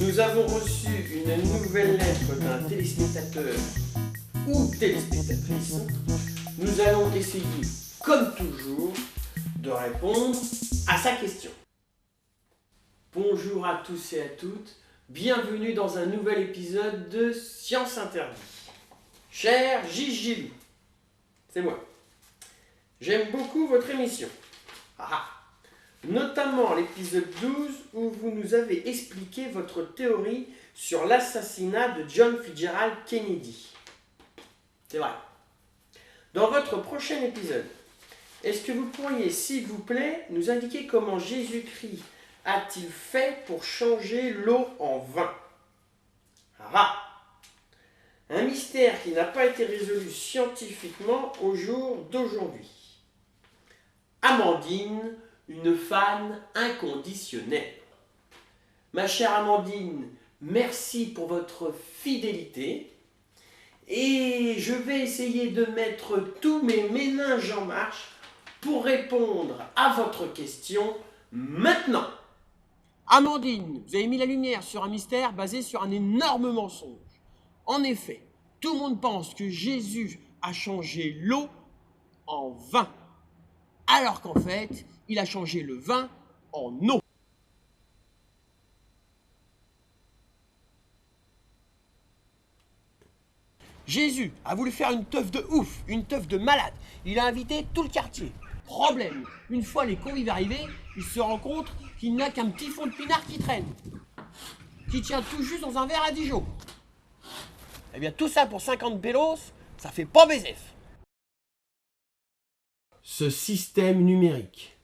Nous avons reçu une nouvelle lettre d'un téléspectateur ou téléspectatrice. Nous allons essayer, comme toujours, de répondre à sa question. Bonjour à tous et à toutes, bienvenue dans un nouvel épisode de Science Interdite. Cher Gigi, c'est moi. J'aime beaucoup votre émission. Notamment l'épisode 12 où vous nous avez expliqué votre théorie sur l'assassinat de John Fitzgerald Kennedy. C'est vrai. Dans votre prochain épisode, est-ce que vous pourriez, s'il vous plaît, nous indiquer comment Jésus-Christ a-t-il fait pour changer l'eau en vin? Un mystère qui n'a pas été résolu scientifiquement au jour d'aujourd'hui. Amandine, une fan inconditionnelle. Ma chère Amandine, merci pour votre fidélité. Et je vais essayer de mettre tous mes méninges en marche pour répondre à votre question maintenant. Amandine, vous avez mis la lumière sur un mystère basé sur un énorme mensonge. En effet, tout le monde pense que Jésus a changé l'eau en vin. Alors qu'en fait, il a changé le vin en eau. Jésus a voulu faire une teuf de ouf, une teuf de malade. Il a invité tout le quartier. Problème, une fois les convives arrivés, il se rend compte qu'il n'a qu'un petit fond de pinard qui traîne, qui tient tout juste dans un verre à Dijon. Eh bien tout ça pour 50 bélos, ça fait pas baiser. Ce système numérique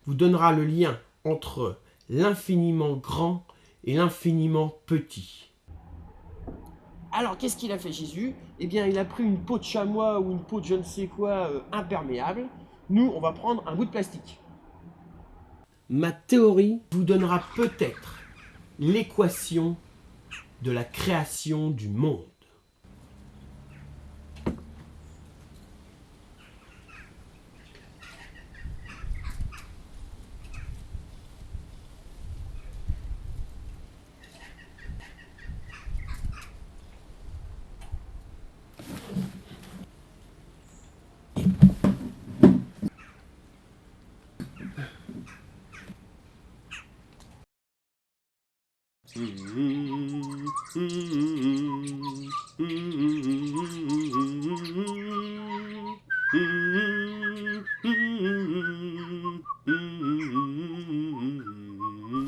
vous donnera le lien entre l'infiniment grand et l'infiniment petit. Alors, qu'est-ce qu'il a fait Jésus? Eh bien, il a pris une peau de chamois ou une peau de je ne sais quoi imperméable. Nous, on va prendre un bout de plastique. Ma théorie vous donnera peut-être l'équation de la création du monde.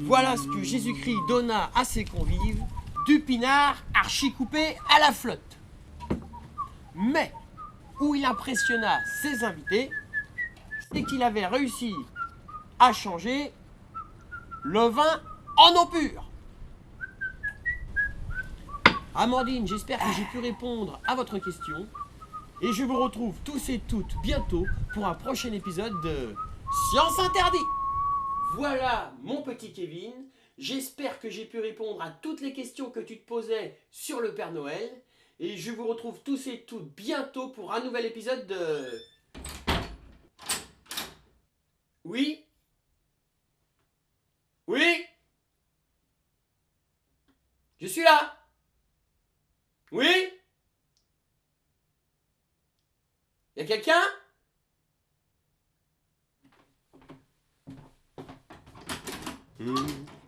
Voilà ce que Jésus-Christ donna à ses convives, du pinard archi-coupé à la flotte. Mais, où il impressionna ses invités, c'est qu'il avait réussi à changer le vin en eau pure. Amandine, j'espère que j'ai pu répondre à votre question. Et je vous retrouve tous et toutes bientôt pour un prochain épisode de Science Interdite. Voilà mon petit Kevin. J'espère que j'ai pu répondre à toutes les questions que tu te posais sur le Père Noël. Et je vous retrouve tous et toutes bientôt pour un nouvel épisode de... Oui? Oui? Je suis là? Oui? Y a quelqu'un?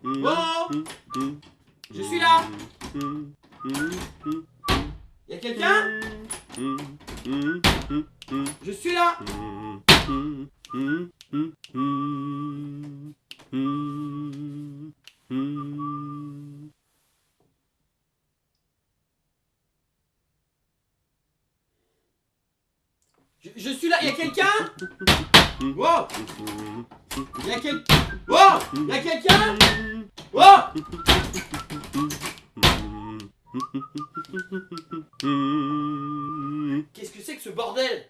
Oh! Je suis là! Y a quelqu'un? Je suis là! Je suis là, y a quelqu'un? Wow! Y a quelqu'un? Wow! Y a quelqu'un? Wow! Qu'est-ce que c'est que ce bordel?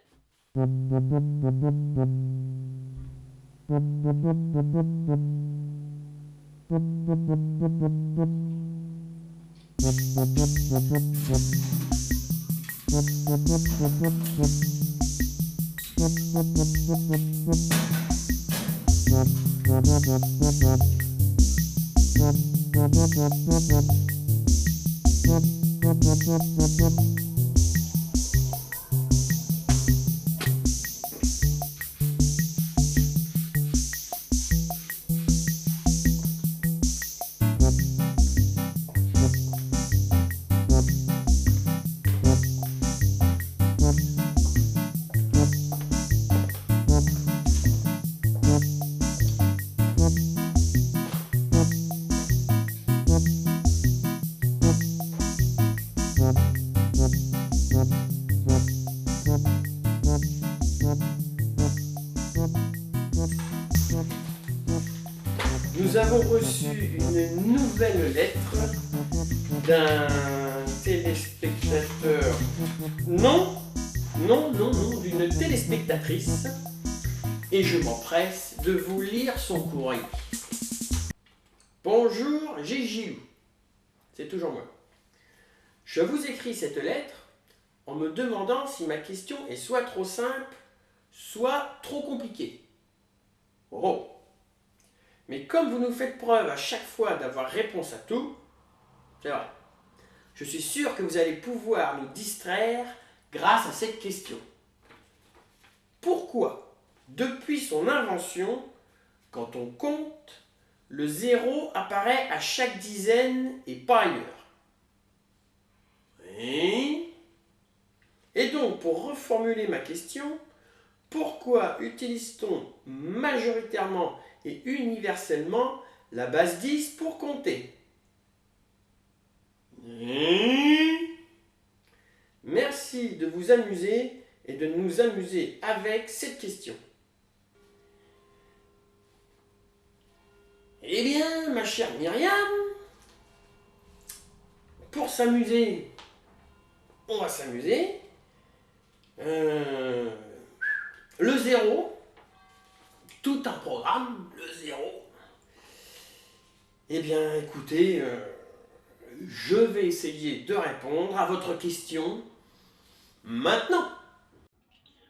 Nous avons reçu une nouvelle lettre d'un téléspectateur. Non, d'une téléspectatrice. Et je m'empresse de vous lire son courrier. Bonjour, Gégilou. C'est toujours moi. Je vous écris cette lettre en me demandant si ma question est soit trop simple, soit trop compliquée. Oh! Mais comme vous nous faites preuve à chaque fois d'avoir réponse à tout, c'est vrai, je suis sûr que vous allez pouvoir nous distraire grâce à cette question. Pourquoi, depuis son invention, quand on compte, le zéro apparaît à chaque dizaine et pas ailleurs? Oui. Et donc, pour reformuler ma question, pourquoi utilise-t-on majoritairement et universellement la base 10 pour compter? Merci de vous amuser et de nous amuser avec cette question. Eh bien, ma chère Myriam, pour s'amuser, on va s'amuser. Le zéro, tout un programme, le zéro. Eh bien, écoutez, je vais essayer de répondre à votre question maintenant.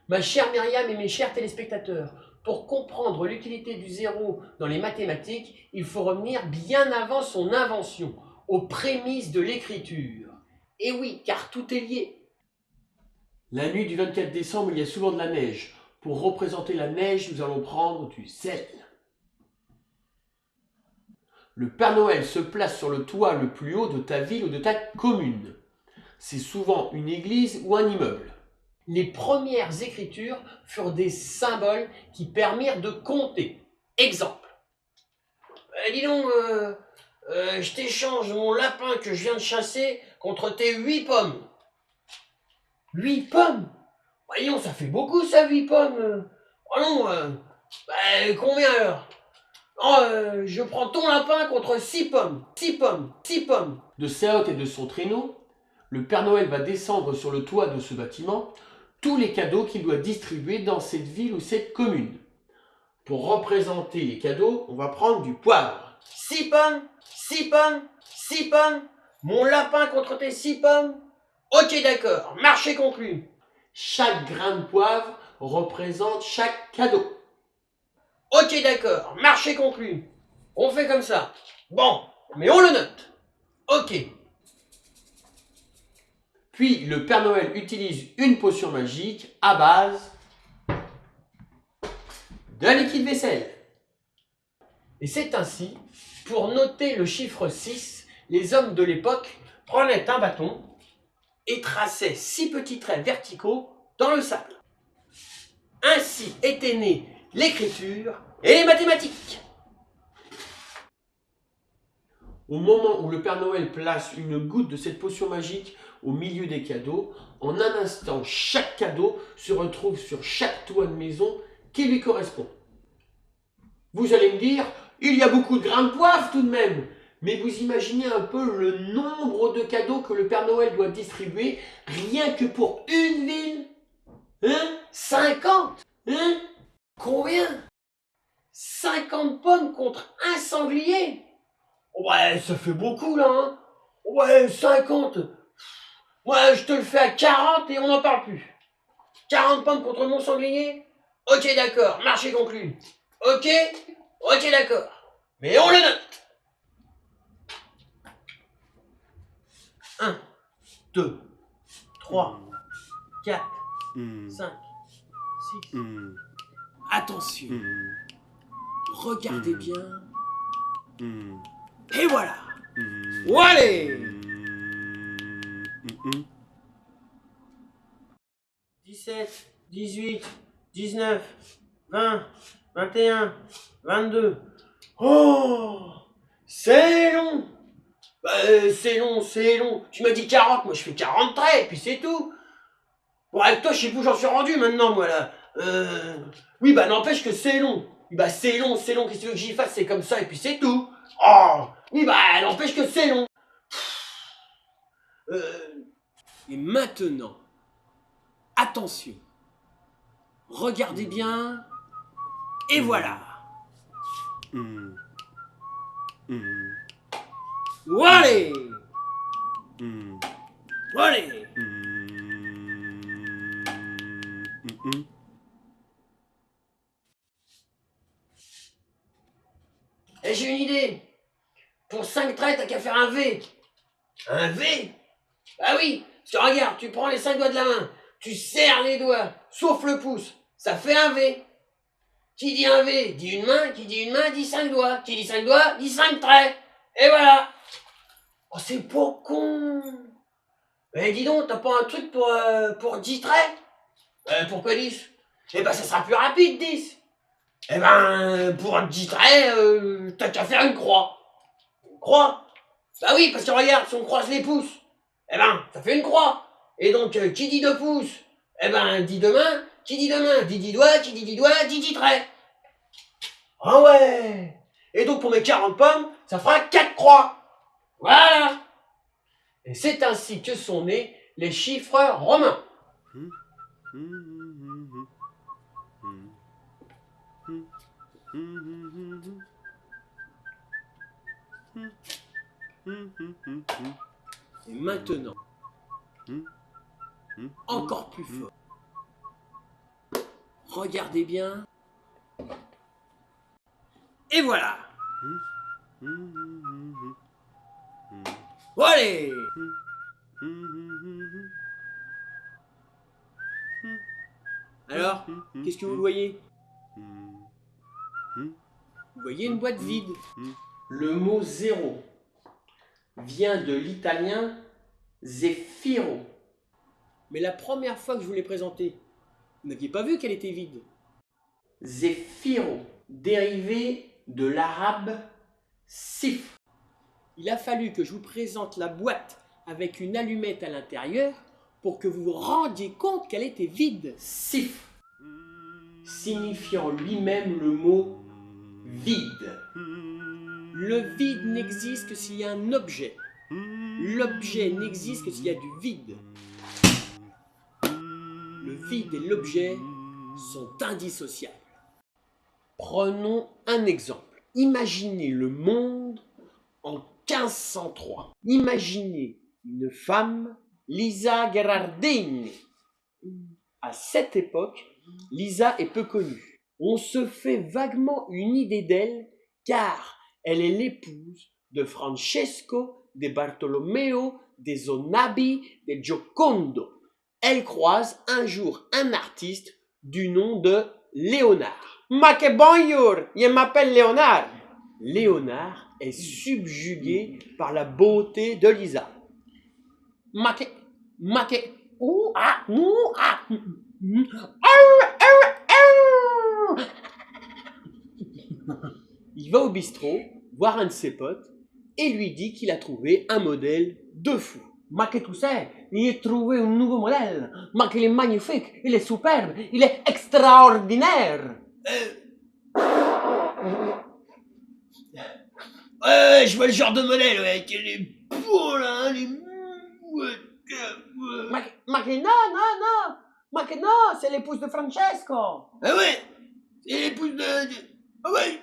Ma chère Myriam et mes chers téléspectateurs, pour comprendre l'utilité du zéro dans les mathématiques, il faut revenir bien avant son invention, aux prémices de l'écriture. Et oui, car tout est lié. La nuit du 24 décembre, il y a souvent de la neige. Pour représenter la neige, nous allons prendre du sel. Le Père Noël se place sur le toit le plus haut de ta ville ou de ta commune. C'est souvent une église ou un immeuble. Les premières écritures furent des symboles qui permirent de compter. Exemple. Dis donc, je t'échange mon lapin que je viens de chasser contre tes 8 pommes. 8 pommes? Voyons, ça fait beaucoup ça, 8 pommes. Oh non, combien alors? Je prends ton lapin contre 6 pommes. 6 pommes. 6 pommes. De sa hotte et de son traîneau, le Père Noël va descendre sur le toit de ce bâtiment tous les cadeaux qu'il doit distribuer dans cette ville ou cette commune. Pour représenter les cadeaux, on va prendre du poivre. 6 pommes, 6 pommes, 6 pommes. Mon lapin contre tes 6 pommes. Ok, d'accord, marché conclu. Chaque grain de poivre représente chaque cadeau. Ok, d'accord, marché conclu. On fait comme ça. Bon, mais on le note. Ok. Puis le Père Noël utilise une potion magique à base d'un liquide vaisselle. Et c'est ainsi, pour noter le chiffre 6, les hommes de l'époque prenaient un bâton et traçaient 6 petits traits verticaux dans le sable. Ainsi était née l'écriture et les mathématiques. Au moment où le Père Noël place une goutte de cette potion magique au milieu des cadeaux, en un instant, chaque cadeau se retrouve sur chaque toit de maison qui lui correspond. Vous allez me dire, il y a beaucoup de grains de poivre tout de même. Mais vous imaginez un peu le nombre de cadeaux que le Père Noël doit distribuer rien que pour une ville? 50? Combien? 50 pommes contre un sanglier? Ouais, ça fait beaucoup là, hein? Ouais, 50. Ouais, je te le fais à 40 et on n'en parle plus. 40 pommes contre mon sanglier? Ok, d'accord, marché conclu. Ok, d'accord. Mais on le note. 1, 2, 3, 4, 5, 6. Attention. Regardez bien. Et voilà. Allez. 17, 18, 19, 20, 21, 22. Oh, c'est long. C'est long. Tu m'as dit 40, moi je fais 40 traits, et puis c'est tout. Bon, avec toi, je sais plus où j'en suis rendu maintenant, moi là. Oui, bah n'empêche que c'est long. Bah c'est long, qu'est-ce que tu veux que j'y fasse? C'est comme ça, et puis c'est tout. Oh, oui, bah n'empêche que c'est long. Et maintenant, attention. Regardez bien. Et voilà. Allez. Allez. Et j'ai une idée. Pour 5 traits, t'as qu'à faire un V. Un V? Bah oui. Parce que regarde, tu prends les 5 doigts de la main, tu serres les doigts, sauf le pouce. Ça fait un V. Qui dit un V dit une main, qui dit une main dit 5 doigts. Qui dit 5 doigts dit 5 traits. Et voilà. Oh, c'est pas con. Mais dis donc, t'as pas un truc pour 10 traits? Pourquoi 10? Eh ben, ça sera plus rapide, 10. Eh ben, pour 10 traits, t'as qu'à faire une croix. Une croix? Bah oui, parce que regarde, si on croise les pouces, eh ben, ça fait une croix. Et donc, qui dit 2 pouces? Eh ben, dit 2 mains. Qui dit 2 mains? Dit 10 doigts. Qui dit 10 doigts? Dit 10 traits. Ah ouais. Et donc, pour mes 40 pommes, ça fera 4 croix. Voilà. Et c'est ainsi que sont nés les chiffres romains. Et maintenant, encore plus fort. Regardez bien. Et voilà. Allez. Alors, qu'est-ce que vous voyez? Vous voyez une boîte vide. Le mot zéro vient de l'italien zeffiro. Mais la première fois que je vous l'ai présentée, vous n'aviez pas vu qu'elle était vide. Zeffiro, dérivé de l'arabe sif. Il a fallu que je vous présente la boîte avec une allumette à l'intérieur pour que vous vous rendiez compte qu'elle était vide. Sif, signifiant lui-même le mot vide. Le vide n'existe que s'il y a un objet. L'objet n'existe que s'il y a du vide. Le vide et l'objet sont indissociables. Prenons un exemple. Imaginez le monde en 1503. Imaginez une femme, Lisa Gherardini. À cette époque, Lisa est peu connue. On se fait vaguement une idée d'elle car elle est l'épouse de Francesco de Bartolomeo, de Zonabi, de Giocondo. Elle croise un jour un artiste du nom de Léonard. Ma que bonjour, je m'appelle Léonard. Léonard est subjugué par la beauté de Lisa. Il va au bistrot voir un de ses potes et lui dit qu'il a trouvé un modèle de fou. Ma que tu sais, j'ai trouvé un nouveau modèle. Ma qu'il est magnifique, il est superbe, il est extraordinaire. Ouais, je vois le genre de modèle, ouais, qui est les beaux là, les... Ma que non. Ma que non, c'est l'épouse de Francesco. Ah ouais, c'est l'épouse de... Ah ouais.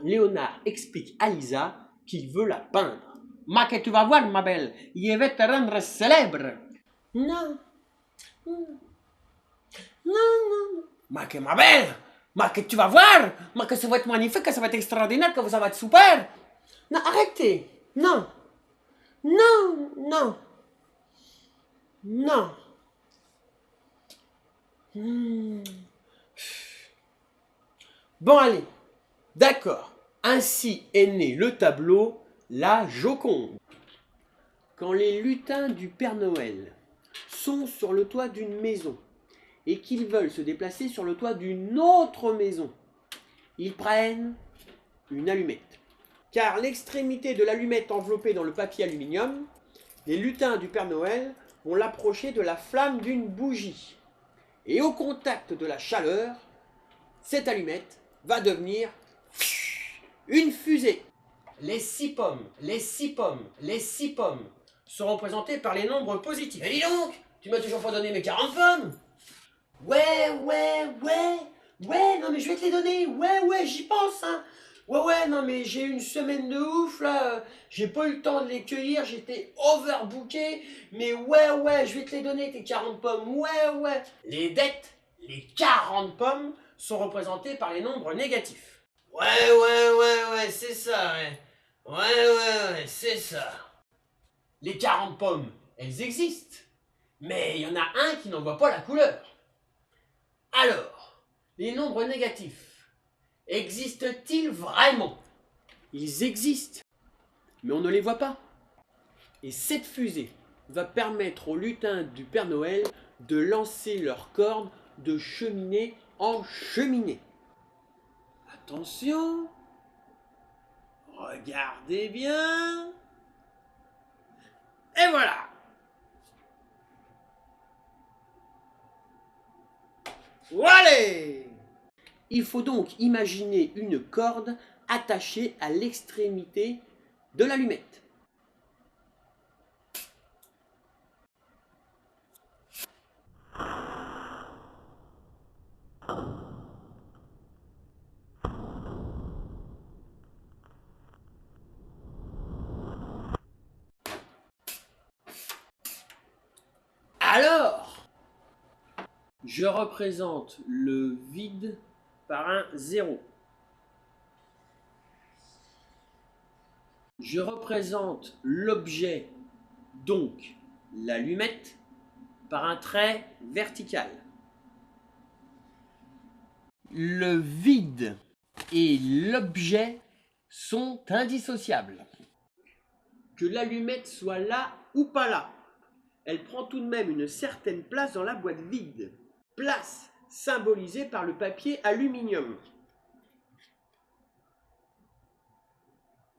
Léonard explique à Lisa qu'il veut la peindre. Ma que tu vas voir, ma belle, il va te rendre célèbre. Non. Ma que ma belle, ma que tu vas voir, ma que ça va être magnifique, que ça va être extraordinaire, que ça va être super. Non, arrêtez. Non. Bon, allez. D'accord. Ainsi est né le tableau La Joconde. Quand les lutins du Père Noël sont sur le toit d'une maison et qu'ils veulent se déplacer sur le toit d'une autre maison, ils prennent une allumette. Car l'extrémité de l'allumette enveloppée dans le papier aluminium, les lutins du Père Noël vont l'approcher de la flamme d'une bougie. Et au contact de la chaleur, cette allumette va devenir une fusée. Les 6 pommes sont représentées par les nombres positifs. Mais dis donc, tu m'as toujours pas donné mes 40 pommes. Ouais, non mais je vais te les donner. Ouais, j'y pense, hein. Ouais, non mais j'ai eu une semaine de ouf là, j'ai pas eu le temps de les cueillir, j'étais overbooké, mais ouais, je vais te les donner tes 40 pommes, ouais. Les dettes, les 40 pommes, sont représentées par les nombres négatifs. Ouais, c'est ça, ouais, c'est ça. Les 40 pommes, elles existent, mais il y en a un qui n'en voit pas la couleur. Alors, les nombres négatifs, existent-ils vraiment? Ils existent, mais on ne les voit pas. Et cette fusée va permettre aux lutins du Père Noël de lancer leurs cordes de cheminée en cheminée. Attention, regardez bien. Et voilà. Voilà. Il faut donc imaginer une corde attachée à l'extrémité de l'allumette. Alors, je représente le vide par un 0. Je représente l'objet, donc l'allumette, par un trait vertical. Le vide et l'objet sont indissociables. Que l'allumette soit là ou pas là, elle prend tout de même une certaine place dans la boîte vide. Place symbolisée par le papier aluminium.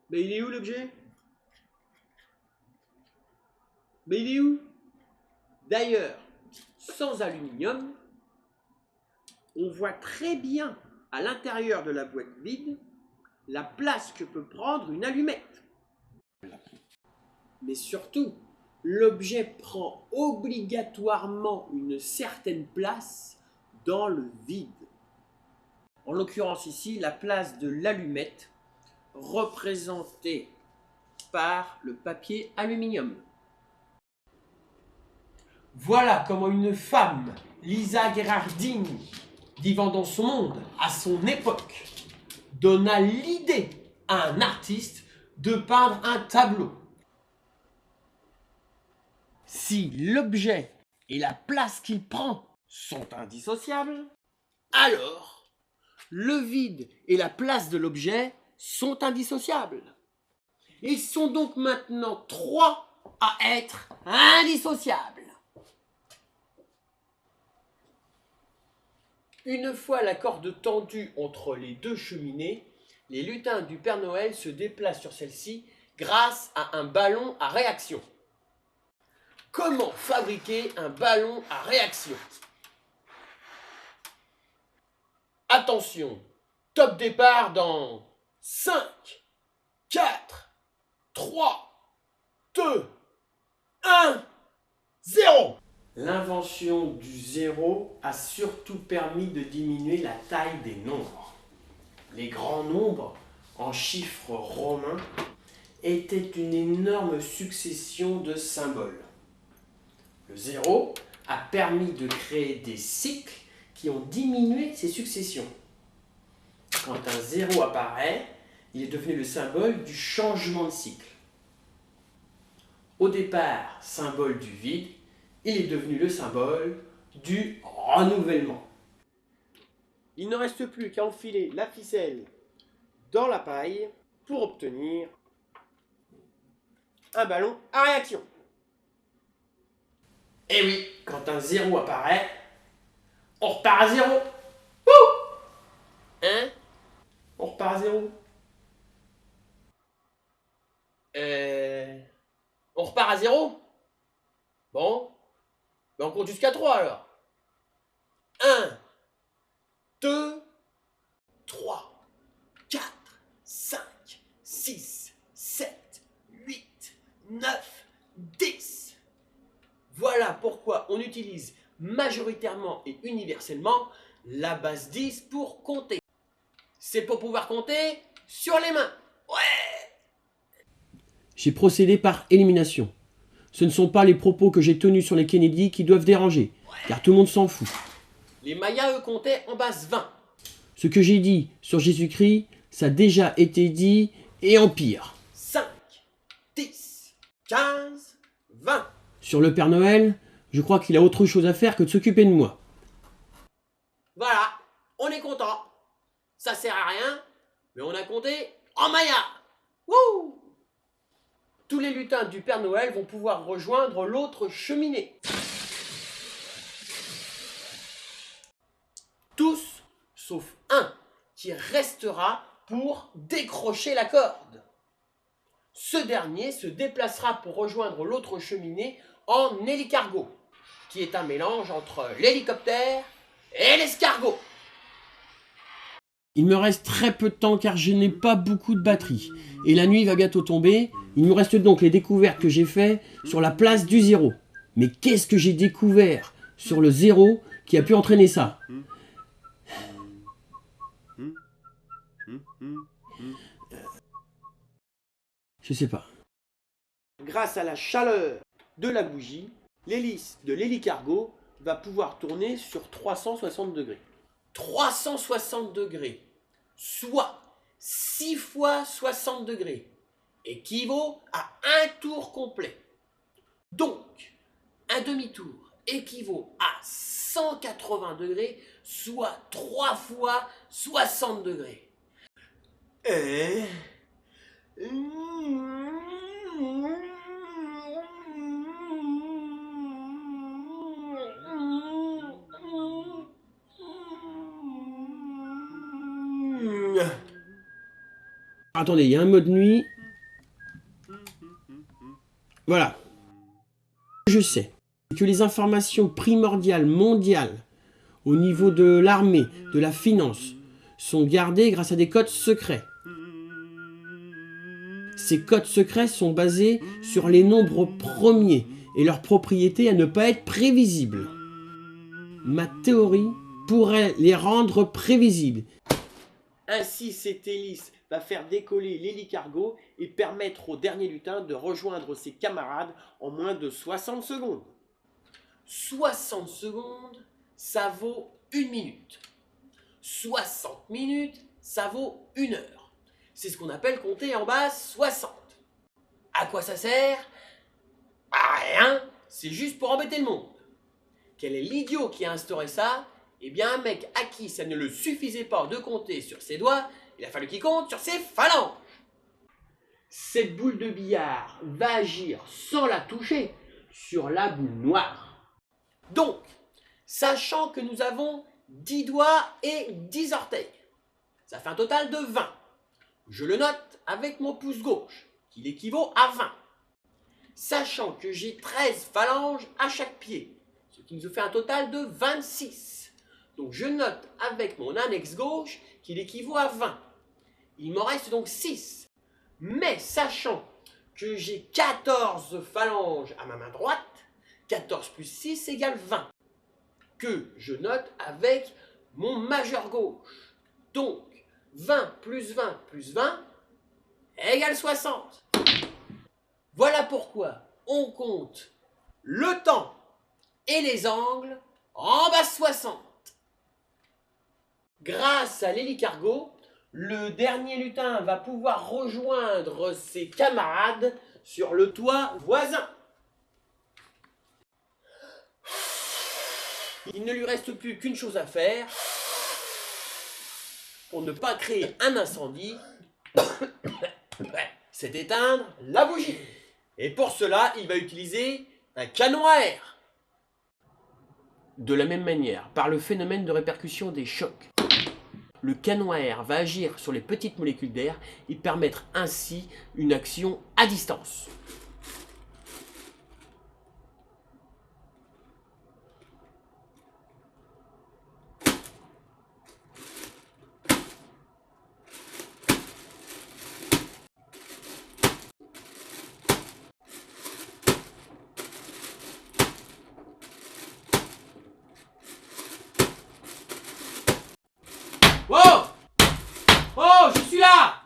Mais il est où l'objet? Mais il est où? D'ailleurs, sans aluminium, on voit très bien à l'intérieur de la boîte vide la place que peut prendre une allumette. Mais surtout, l'objet prend obligatoirement une certaine place dans le vide. En l'occurrence ici, la place de l'allumette représentée par le papier aluminium. Voilà comment une femme, Lisa Gherardini, vivant dans son monde, à son époque, donna l'idée à un artiste de peindre un tableau. Si l'objet et la place qu'il prend sont indissociables, alors le vide et la place de l'objet sont indissociables. Ils sont donc maintenant 3 à être indissociables. Une fois la corde tendue entre les deux cheminées, les lutins du Père Noël se déplacent sur celle-ci grâce à un ballon à réaction. Comment fabriquer un ballon à réaction? Attention, top départ dans 5, 4, 3, 2, 1, 0. L'invention du zéro a surtout permis de diminuer la taille des nombres. Les grands nombres, en chiffres romains, étaient une énorme succession de symboles. Le zéro a permis de créer des cycles qui ont diminué ces successions. Quand un zéro apparaît, il est devenu le symbole du changement de cycle. Au départ, symbole du vide, il est devenu le symbole du renouvellement. Il ne reste plus qu'à enfiler la ficelle dans la paille pour obtenir un ballon à réaction. Et oui, quand un zéro apparaît, on repart à zéro. Wouh! Hein? On repart à zéro. On repart à zéro? Bon. Ben on compte jusqu'à 3 alors. 1, 2, 3, 4, 5, 6, 7, 8, 9, 10. Voilà pourquoi on utilise majoritairement et universellement la base 10 pour compter. C'est pour pouvoir compter sur les mains. Ouais! J'ai procédé par élimination. Ce ne sont pas les propos que j'ai tenus sur les Kennedy qui doivent déranger, car tout le monde s'en fout. Les Mayas, eux, comptaient en base 20. Ce que j'ai dit sur Jésus-Christ, ça a déjà été dit et en pire. 5, 10, 15, 20. Sur le Père Noël, je crois qu'il a autre chose à faire que de s'occuper de moi. Voilà, on est content. Ça sert à rien, mais on a compté en Maya. Wouh! Tous les lutins du Père Noël vont pouvoir rejoindre l'autre cheminée. Tous, sauf un, qui restera pour décrocher la corde. Ce dernier se déplacera pour rejoindre l'autre cheminée en hélicargot, qui est un mélange entre l'hélicoptère et l'escargot. Il me reste très peu de temps car je n'ai pas beaucoup de batterie. Et la nuit va bientôt tomber. Il me reste donc les découvertes que j'ai faites sur la place du zéro. Mais qu'est-ce que j'ai découvert sur le zéro qui a pu entraîner ça? Je sais pas. Grâce à la chaleur de la bougie, l'hélice de l'hélicargot va pouvoir tourner sur 360 degrés. 360 degrés, soit 6 fois 60 degrés, équivaut à un tour complet. Donc, un demi-tour équivaut à 180 degrés, soit 3 fois 60 degrés. Attendez, il y a un mode nuit. Voilà. Je sais que les informations primordiales mondiales au niveau de l'armée, de la finance, sont gardées grâce à des codes secrets. Ces codes secrets sont basés sur les nombres premiers et leur propriété à ne pas être prévisibles. Ma théorie pourrait les rendre prévisibles. Ainsi, cette hélice va faire décoller l'hélicargot et permettre au dernier lutin de rejoindre ses camarades en moins de 60 secondes. 60 secondes, ça vaut 1 minute. 60 minutes, ça vaut 1 heure. C'est ce qu'on appelle compter en bas 60. À quoi ça sert? À rien, c'est juste pour embêter le monde. Quel est l'idiot qui a instauré ça? Eh bien un mec à qui ça ne le suffisait pas de compter sur ses doigts, il a fallu qu'il compte sur ses phalanges. Cette boule de billard va agir sans la toucher sur la boule noire. Donc, sachant que nous avons 10 doigts et 10 orteils, ça fait un total de 20. Je le note avec mon pouce gauche, qui équivaut à 20. Sachant que j'ai 13 phalanges à chaque pied, ce qui nous fait un total de 26. Donc je note avec mon index gauche qu'il équivaut à 20. Il m'en reste donc 6. Mais sachant que j'ai 14 phalanges à ma main droite, 14 plus 6 égale 20, que je note avec mon majeur gauche. Donc 20 plus 20 plus 20 égale 60. Voilà pourquoi on compte le temps et les angles en bas 60. Grâce à l'hélicargo, le dernier lutin va pouvoir rejoindre ses camarades sur le toit voisin. Il ne lui reste plus qu'une chose à faire pour ne pas créer un incendie, c'est d'éteindre la bougie. Et pour cela, il va utiliser un canon à air. De la même manière, par le phénomène de répercussion des chocs, le canon à air va agir sur les petites molécules d'air et permettre ainsi une action à distance. Oh! Oh, je suis là!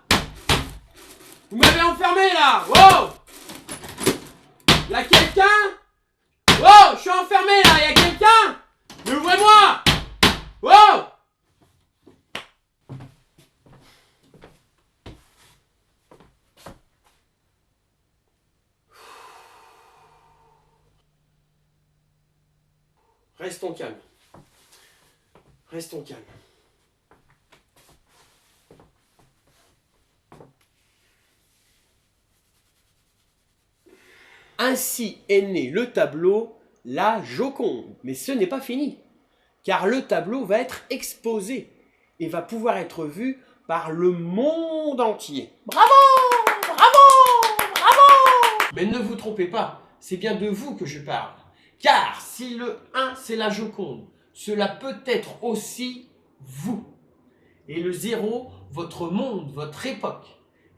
Vous m'avez enfermé là! Oh! Y'a quelqu'un? Oh, je suis enfermé là! Y'a quelqu'un? Mais ouvrez-moi! Oh! Restons calmes. Restons calmes. Ainsi est né le tableau La Joconde. Mais ce n'est pas fini, car le tableau va être exposé et va pouvoir être vu par le monde entier. Bravo! Bravo! Bravo! Mais ne vous trompez pas, c'est bien de vous que je parle. Car si le 1 c'est la Joconde, cela peut être aussi vous. Et le 0, votre monde, votre époque.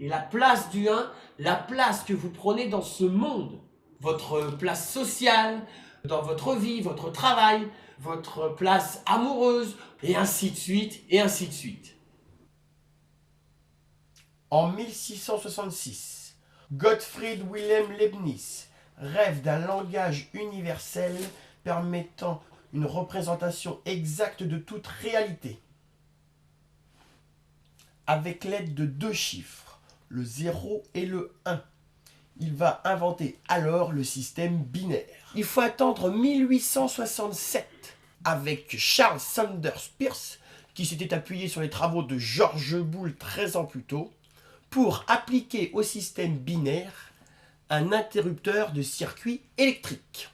Et la place du 1, la place que vous prenez dans ce monde. Votre place sociale, dans votre vie, votre travail, votre place amoureuse, et ainsi de suite, et ainsi de suite. En 1666, Gottfried Wilhelm Leibniz rêve d'un langage universel permettant une représentation exacte de toute réalité. Avec l'aide de 2 chiffres, le 0 et le 1. Il va inventer alors le système binaire. Il faut attendre 1867 avec Charles Sanders Peirce, qui s'était appuyé sur les travaux de George Boole 13 ans plus tôt, pour appliquer au système binaire un interrupteur de circuit électrique.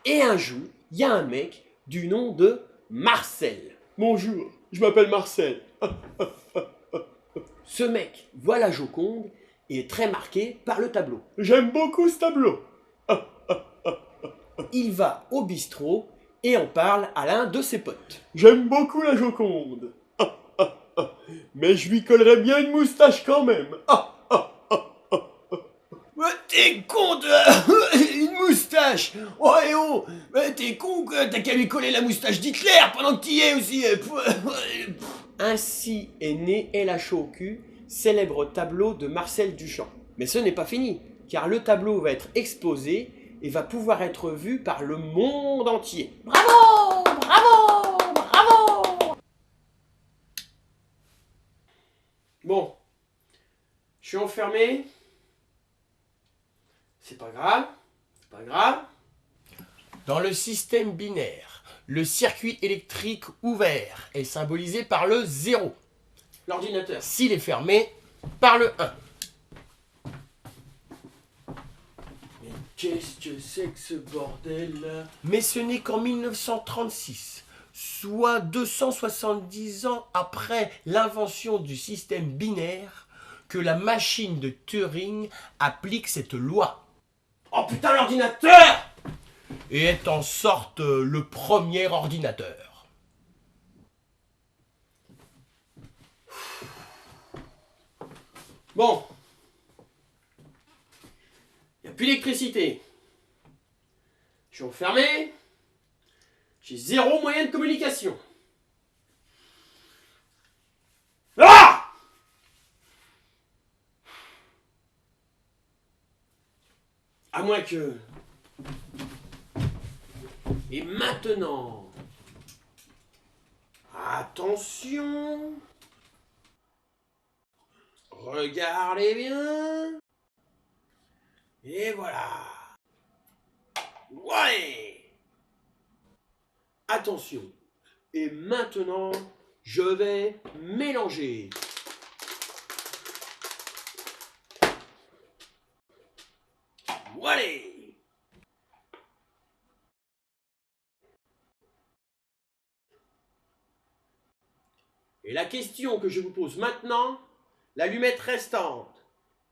Et un jour, il y a un mec du nom de Marcel. Bonjour, je m'appelle Marcel. Ce mec voit la Joconde et est très marqué par le tableau. J'aime beaucoup ce tableau. Il va au bistrot et en parle à l'un de ses potes. J'aime beaucoup la Joconde. Mais je lui collerais bien une moustache quand même. T'es con une moustache. Oh et oh, t'es con, t'as qu'à lui coller la moustache d'Hitler pendant que t'y es aussi. Ainsi est né El Hacho au cul, célèbre tableau de Marcel Duchamp. Mais ce n'est pas fini, car le tableau va être exposé et va pouvoir être vu par le monde entier. Bravo! Bravo! Bravo! Bon, je suis enfermé. C'est pas grave, c'est pas grave. Dans le système binaire, le circuit électrique ouvert est symbolisé par le 0. L'ordinateur. S'il est fermé, par le 1. Mais qu'est-ce que c'est que ce bordel-là? Mais ce n'est qu'en 1936, soit 270 ans après l'invention du système binaire, que la machine de Turing applique cette loi. Oh putain, l'ordinateur! Et est en sorte le premier ordinateur. Bon. Il n'y a plus d'électricité. Je suis enfermé. J'ai 0 moyen de communication. Ah! À moins que... Et maintenant... Attention... Regardez bien... Et voilà... Ouais! Attention. Et maintenant, je vais mélanger. Voilà! Et la question que je vous pose maintenant, l'allumette restante,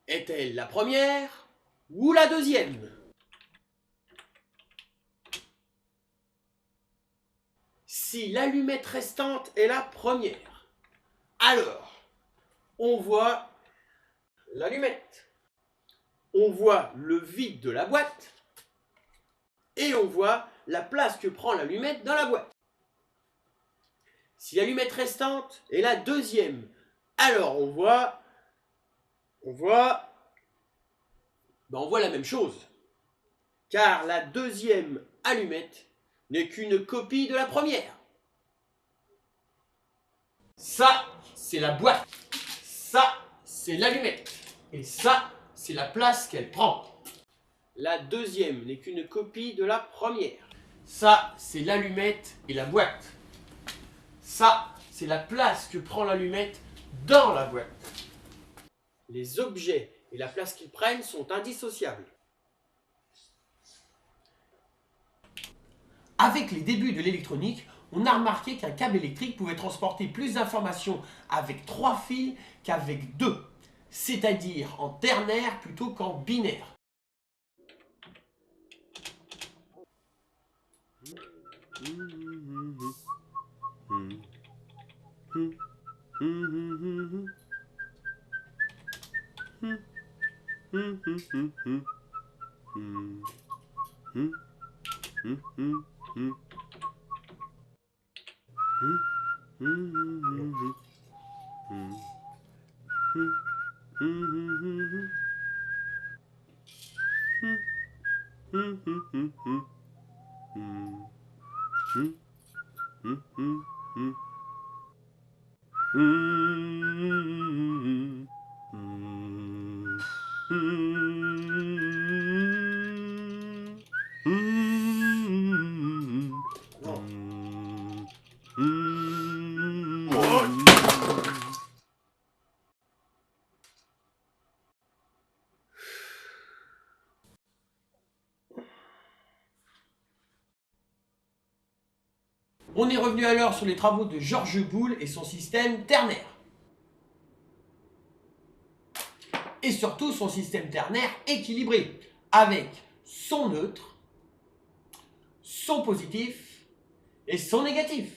est-elle la première ou la deuxième? Si l'allumette restante est la première, alors on voit l'allumette, on voit le vide de la boîte et on voit la place que prend l'allumette dans la boîte. Si l'allumette restante est la deuxième, alors on voit la même chose, car la deuxième allumette n'est qu'une copie de la première. Ça, c'est la boîte. Ça, c'est l'allumette. Et ça, c'est la place qu'elle prend. La deuxième n'est qu'une copie de la première. Ça, c'est l'allumette et la boîte. Ça, c'est la place que prend l'allumette dans la boîte. Les objets et la place qu'ils prennent sont indissociables. Avec les débuts de l'électronique, on a remarqué qu'un câble électrique pouvait transporter plus d'informations avec 3 fils qu'avec 2, c'est-à-dire en ternaire plutôt qu'en binaire. On est revenu alors sur les travaux de Georges Boole et son système ternaire. Et surtout son système ternaire équilibré, avec son neutre, son positif et son négatif.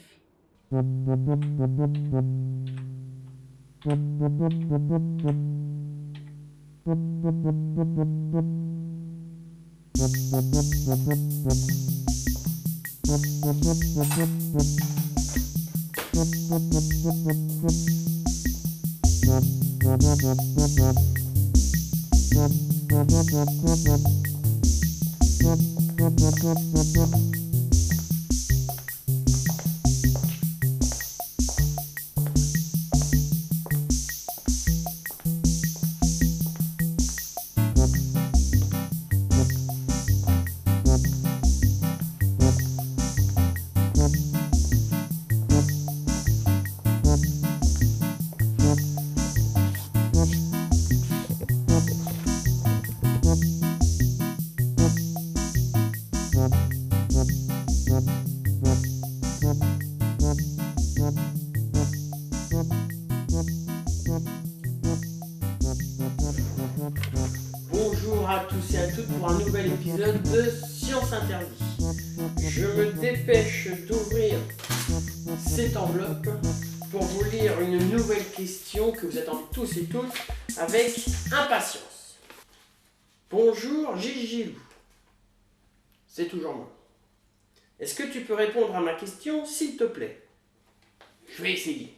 Bonjour à tous et à toutes pour un nouvel épisode de Science Interdite. Je me dépêche d'ouvrir cette enveloppe pour vous lire une nouvelle question que vous attendez tous et toutes avec impatience. Bonjour Gilou. C'est toujours moi. Est-ce que tu peux répondre à ma question s'il te plaît? Je vais essayer.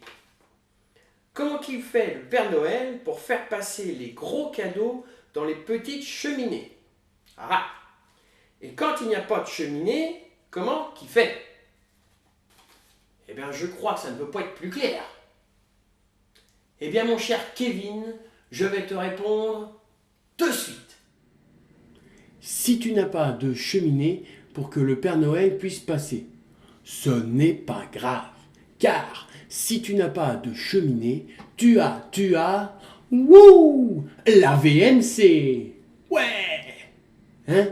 Comment qu'il fait le Père Noël pour faire passer les gros cadeaux dans les petites cheminées? Ah! Et quand il n'y a pas de cheminée, comment qu'il fait? Eh bien, je crois que ça ne peut pas être plus clair. Eh bien, mon cher Kevin, je vais te répondre de suite. Si tu n'as pas de cheminée pour que le Père Noël puisse passer, ce n'est pas grave, car si tu n'as pas de cheminée, tu as, wouh, la VMC. Ouais. Hein?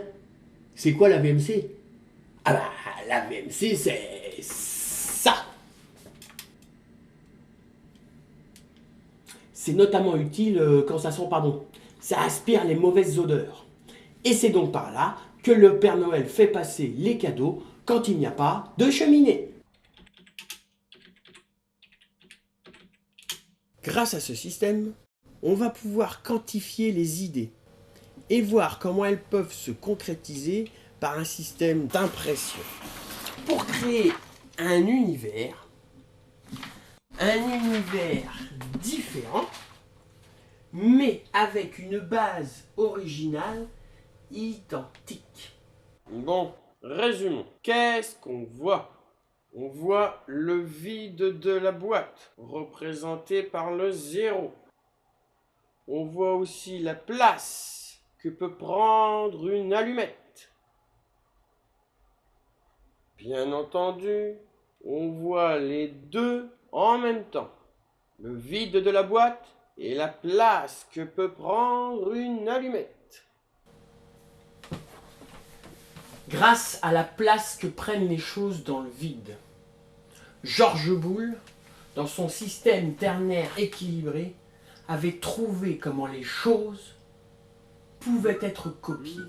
C'est quoi la VMC? Ah bah, la VMC, c'est ça. C'est notamment utile quand ça sent pas bon. Ça aspire les mauvaises odeurs. Et c'est donc par là que le Père Noël fait passer les cadeaux quand il n'y a pas de cheminée. Grâce à ce système, on va pouvoir quantifier les idées et voir comment elles peuvent se concrétiser par un système d'impression pour créer un univers différent, mais avec une base originale identique. Bon, résumons. Qu'est-ce qu'on voit? On voit le vide de la boîte, représenté par le 0. On voit aussi la place que peut prendre une allumette. Bien entendu, on voit les deux en même temps. Le vide de la boîte et la place que peut prendre une allumette. Grâce à la place que prennent les choses dans le vide, Georges Boole, dans son système ternaire équilibré, avait trouvé comment les choses pouvaient être copiées.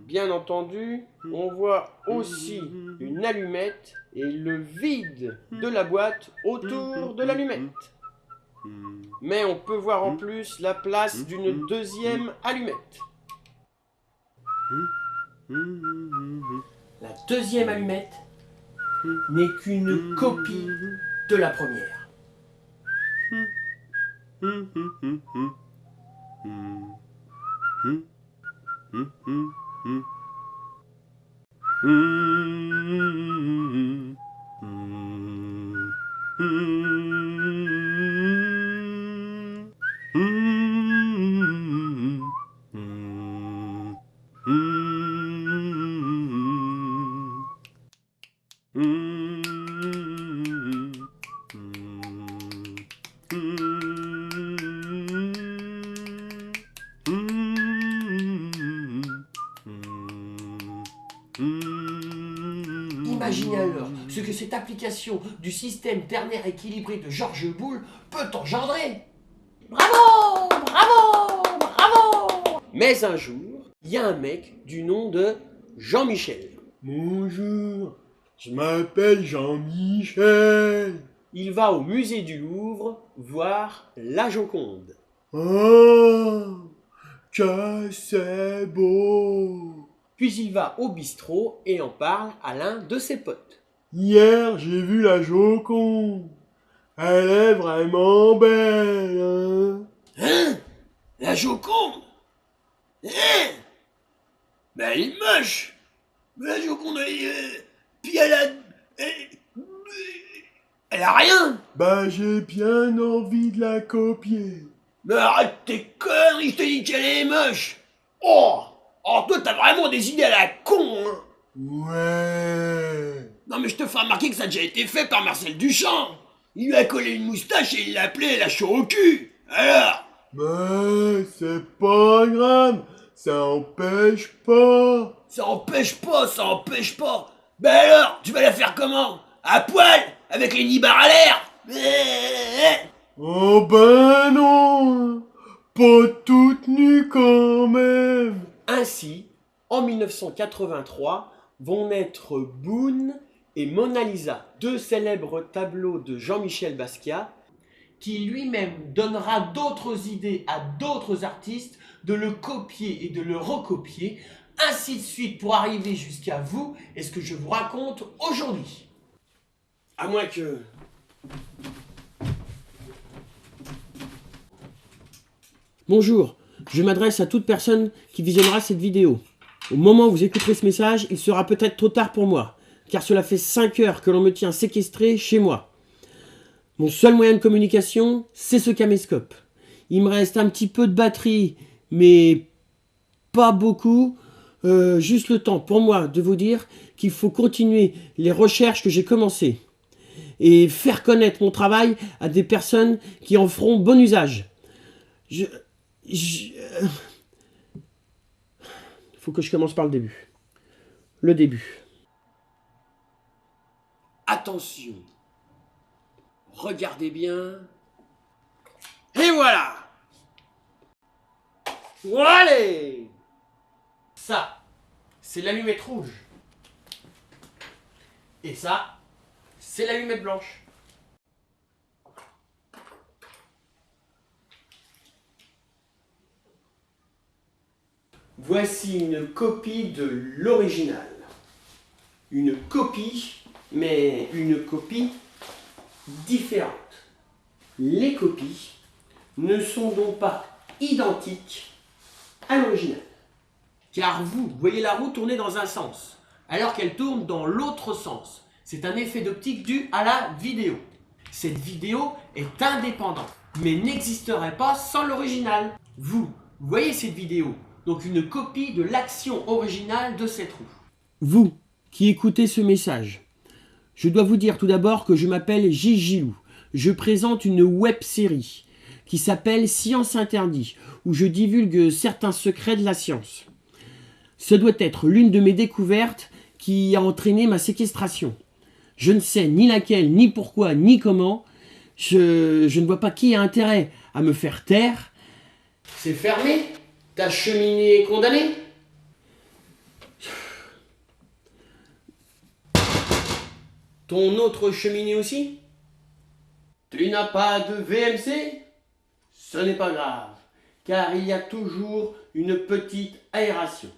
Bien entendu, on voit aussi une allumette et le vide de la boîte autour de l'allumette. Mais on peut voir en plus la place d'une deuxième allumette. La deuxième allumette n'est qu'une copie de la première. Imaginez alors ce que cette application du système ternaire équilibré de Georges Boole peut engendrer. Bravo! Bravo! Bravo! Mais un jour, il y a un mec du nom de Jean-Michel. Bonjour, je m'appelle Jean-Michel. Il va au musée du Louvre voir la Joconde. Oh, que c'est beau. Puis il va au bistrot et en parle à l'un de ses potes. Hier, j'ai vu la Joconde. Elle est vraiment belle, hein? Hein? La Joconde? Hein? Ben elle est moche. Mais la Joconde, puis elle a rien. Bah j'ai bien envie de la copier. Mais arrête tes conneries, je te dis qu'elle est moche. Oh, toi t'as vraiment des idées à la con, hein. Ouais. Non mais je te fais remarquer que ça a déjà été fait par Marcel Duchamp. Il lui a collé une moustache et il l'a appelée la chaux au cul. Alors? Mais c'est pas grave, ça empêche pas. Ça empêche pas. Ben alors, tu vas la faire comment? À poil? Avec les nibards à l'air? Oh ben non, pas toute nue quand même. Ainsi, en 1983, vont naître Boone et Mona Lisa, deux célèbres tableaux de Jean-Michel Basquiat, qui lui-même donnera d'autres idées à d'autres artistes de le copier et de le recopier, ainsi de suite pour arriver jusqu'à vous et ce que je vous raconte aujourd'hui. À moins que... Bonjour, je m'adresse à toute personne qui visionnera cette vidéo. Au moment où vous écouterez ce message, il sera peut-être trop tard pour moi, car cela fait 5 heures que l'on me tient séquestré chez moi. Mon seul moyen de communication, c'est ce caméscope. Il me reste un petit peu de batterie, mais pas beaucoup. Juste le temps pour moi de vous dire qu'il faut continuer les recherches que j'ai commencées et faire connaître mon travail à des personnes qui en feront bon usage. Faut que je commence par le début. Le début. Attention. Regardez bien. Et voilà. Voilà. Ça, c'est l'allumette rouge. Et ça, c'est l'allumette blanche. Voici une copie de l'original. Une copie, mais une copie différente. Les copies ne sont donc pas identiques à l'original. Car vous voyez la roue tourner dans un sens, alors qu'elle tourne dans l'autre sens. C'est un effet d'optique dû à la vidéo. Cette vidéo est indépendante, mais n'existerait pas sans l'original. Vous voyez cette vidéo, donc une copie de l'action originale de cette roue. Vous qui écoutez ce message, je dois vous dire tout d'abord que je m'appelle Gigilou. Je présente une web-série qui s'appelle Science Interdit, où je divulgue certains secrets de la science. Ce doit être l'une de mes découvertes qui a entraîné ma séquestration. Je ne sais ni laquelle, ni pourquoi, ni comment. Je ne vois pas qui a intérêt à me faire taire. C'est fermé? Ta cheminée est condamnée? Ton autre cheminée aussi? Tu n'as pas de VMC? Ce n'est pas grave, car il y a toujours une petite aération.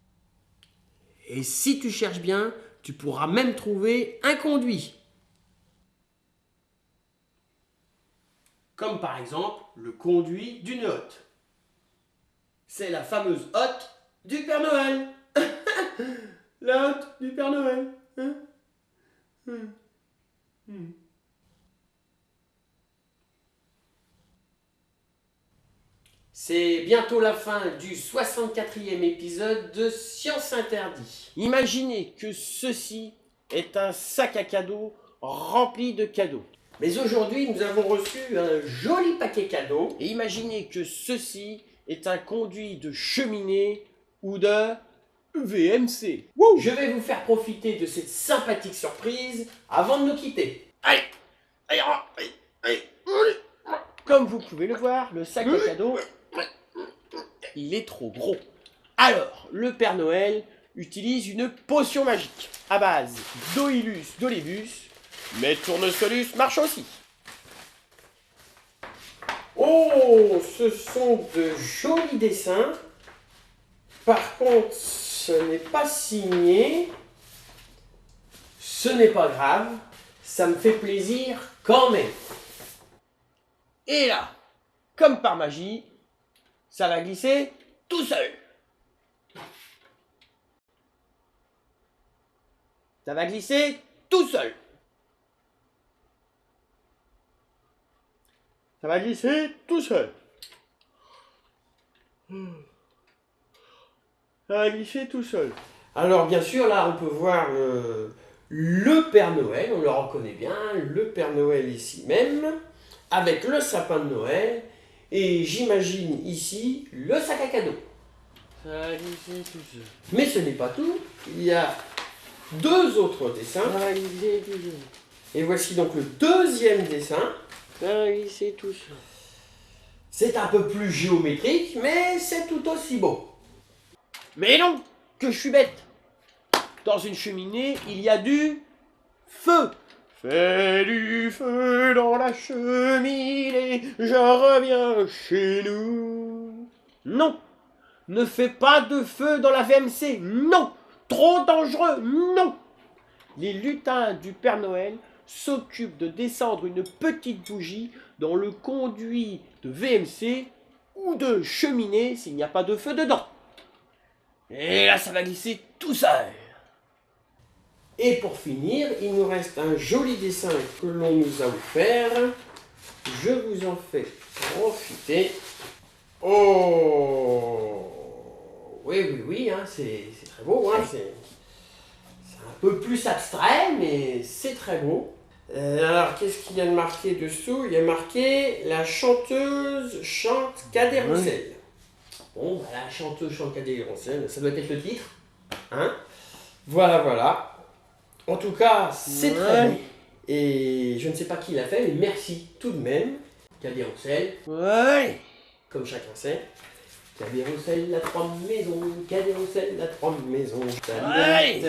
Et si tu cherches bien, tu pourras même trouver un conduit. Comme par exemple le conduit d'une hotte. C'est la fameuse hotte du Père Noël. La hotte du Père Noël. Hein? C'est bientôt la fin du 64e épisode de Science Interdit. Imaginez que ceci est un sac à cadeaux rempli de cadeaux. Mais aujourd'hui, nous avons reçu un joli paquet cadeau. Et imaginez que ceci est un conduit de cheminée ou de VMC. Wouh! Je vais vous faire profiter de cette sympathique surprise avant de nous quitter. Allez. Comme vous pouvez le voir, le sac à cadeaux, il est trop gros. Alors, le Père Noël utilise une potion magique à base d'Oilus Dolébus, mais Tournesolus marche aussi. Oh, ce sont de jolis dessins. Par contre, ce n'est pas signé. Ce n'est pas grave, ça me fait plaisir quand même. Et là, comme par magie, Ça va glisser tout seul. Ça va glisser tout seul. Ça va glisser tout seul. Ça va glisser tout seul. Alors bien sûr, là on peut voir le Père Noël, on le reconnaît bien, le Père Noël ici même, avec le sapin de Noël, et j'imagine ici le sac à cadeau. Ça va glisser tout seul. Mais ce n'est pas tout, il y a deux autres dessins, Ça va glisser tout seul. et voici donc le deuxième dessin. Ça va glisser tout seul. C'est un peu plus géométrique, mais c'est tout aussi beau. Mais non, que je suis bête. Dans une cheminée, il y a du feu. Fais du feu dans la cheminée, je reviens chez nous. Non, ne fais pas de feu dans la VMC. Non, trop dangereux. Non. Les lutins du Père Noël s'occupent de descendre une petite bougie dans le conduit de VMC ou de cheminée s'il n'y a pas de feu dedans. Et là, ça va glisser tout seul. Et pour finir, il nous reste un joli dessin que l'on nous a offert. Je vous en fais profiter. Oh! Oui, hein, c'est très beau. Hein, c'est un peu plus abstrait, mais c'est très beau. Alors, qu'est-ce qu'il y a de marqué dessous? Il y a marqué « La chanteuse chante Cadet Roussel ». Bon, bah, la chanteuse chante Cadet Roussel, ça doit être le titre. Hein? Voilà. En tout cas, c'est très beau. Et je ne sais pas qui l'a fait, mais merci tout de même. Cadet Roussel. Ouais. Comme chacun sait. Cadet Roussel a 3 maisons. Cadet Roussel a 3 maisons. Ouais.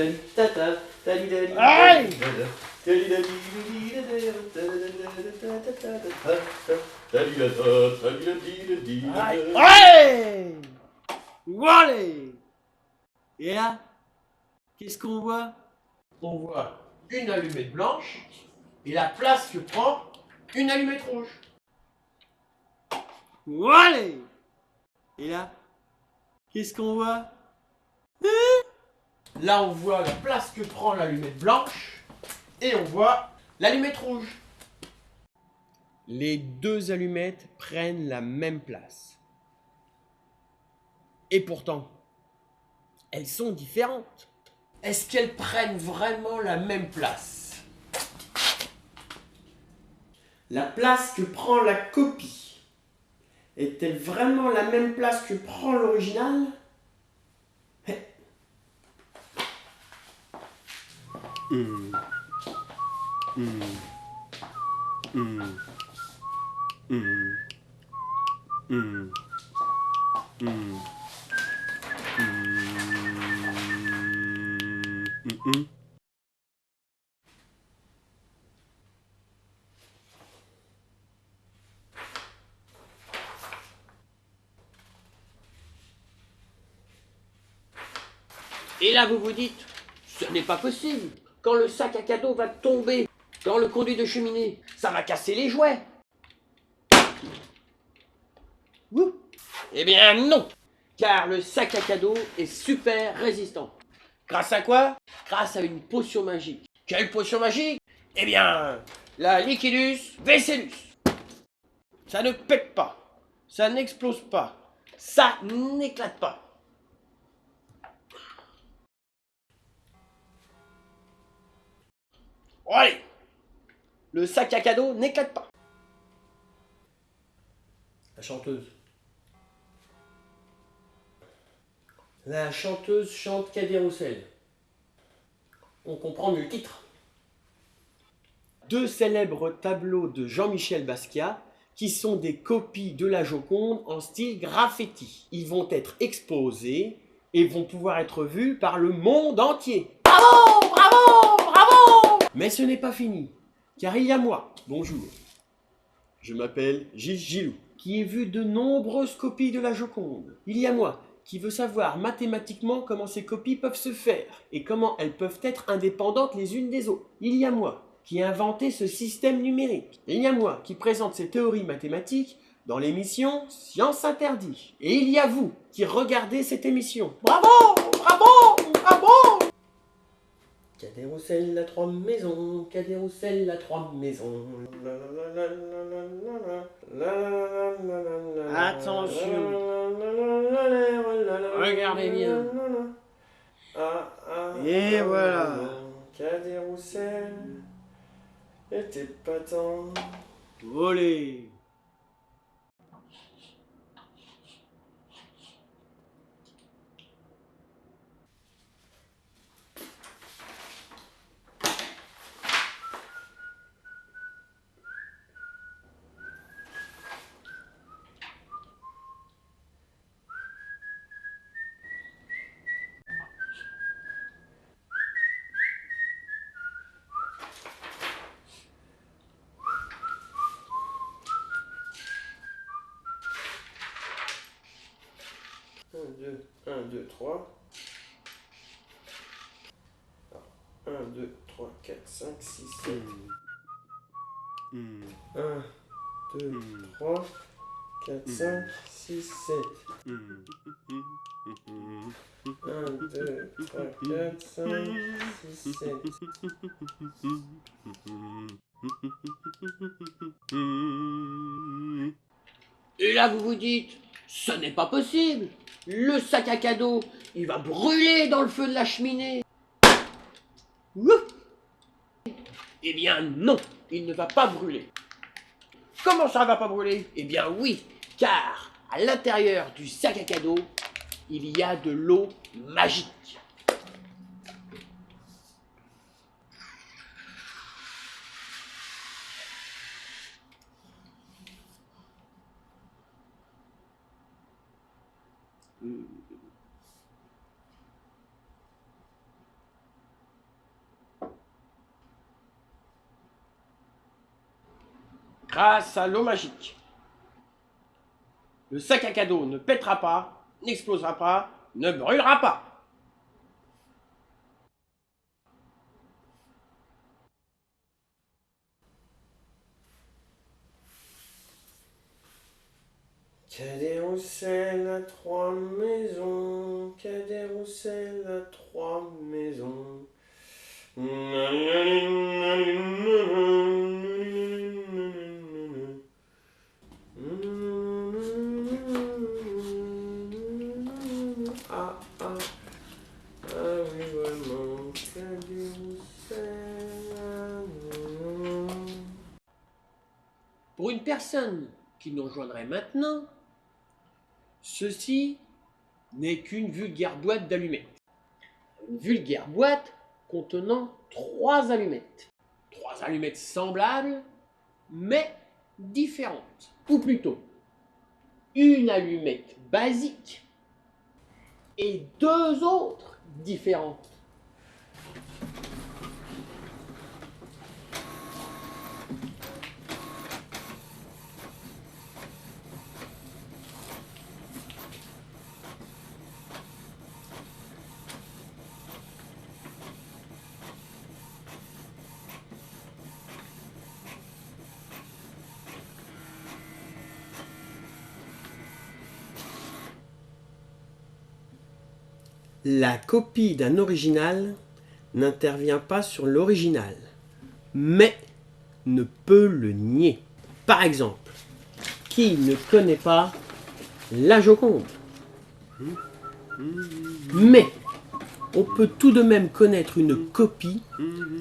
Ouais. Voilà. Et là, qu'est-ce qu'on voit? On voit une allumette blanche et la place que prend une allumette rouge. Voilà. Et là, qu'est-ce qu'on voit? Là, on voit la place que prend l'allumette blanche et on voit l'allumette rouge. Les deux allumettes prennent la même place. Et pourtant, elles sont différentes. Est-ce qu'elles prennent vraiment la même place? La place que prend la copie est-elle vraiment la même place que prend l'original? Et là, vous vous dites, ce n'est pas possible. Quand le sac à cadeau va tomber dans le conduit de cheminée, ça va casser les jouets. Ouh. Eh bien non, car le sac à cadeau est super résistant. Grâce à quoi? Grâce à une potion magique. Quelle potion magique? Eh bien, la Liquidus Vesselus. Ça ne pète pas, ça n'explose pas, ça n'éclate pas. Bon, allez, le sac à cadeau n'éclate pas. La chanteuse. La chanteuse chante Cadet Roussel. On comprend mieux le titre. Deux célèbres tableaux de Jean-Michel Basquiat qui sont des copies de la Joconde en style graffiti. Ils vont être exposés et vont pouvoir être vus par le monde entier. Bravo, bravo, bravo! Mais ce n'est pas fini, car il y a moi, bonjour. Je m'appelle Gilles Gilou, qui ai vu de nombreuses copies de la Joconde. Il y a moi, qui veut savoir mathématiquement comment ces copies peuvent se faire et comment elles peuvent être indépendantes les unes des autres. Il y a moi, qui ai inventé ce système numérique. Et il y a moi, qui présente ces théories mathématiques dans l'émission Science Interdit. Et il y a vous qui regardez cette émission. Bravo, bravo, bravo. Cadet-Roussel a 3 maisons, Cadet-Roussel a 3 maisons. Attention. Regardez bien. Et voilà. Cadet-Roussel était pas tant. Volé. Un, deux, 3. 1, 2, 3, 4, 5, 6, 7. 1, 2, 3, 4, 5, 6, 7. 1, 2, 3, 4, 5, 6, 7. Et là, vous vous dites, ce n'est pas possible. Le sac à cadeau, il va brûler dans le feu de la cheminée. Ouf. Eh bien non, il ne va pas brûler. Comment ça va pas brûler? Eh bien oui, car à l'intérieur du sac à cadeau, il y a de l'eau magique. Grâce à l'eau magique, le sac à cadeau ne pètera pas, n'explosera pas, ne brûlera pas. Cadet-Roussel a 3 maisons, Cadet-Roussel a 3 maisons. Oui, vraiment, Cadet-Roussel. Pour une personne qui nous rejoindrait maintenant, ceci n'est qu'une vulgaire boîte d'allumettes. Une vulgaire boîte contenant 3 allumettes. 3 allumettes semblables, mais différentes. Ou plutôt, une allumette basique et 2 autres différentes. La copie d'un original n'intervient pas sur l'original, mais ne peut le nier. Par exemple, qui ne connaît pas la Joconde? Mais on peut tout de même connaître une copie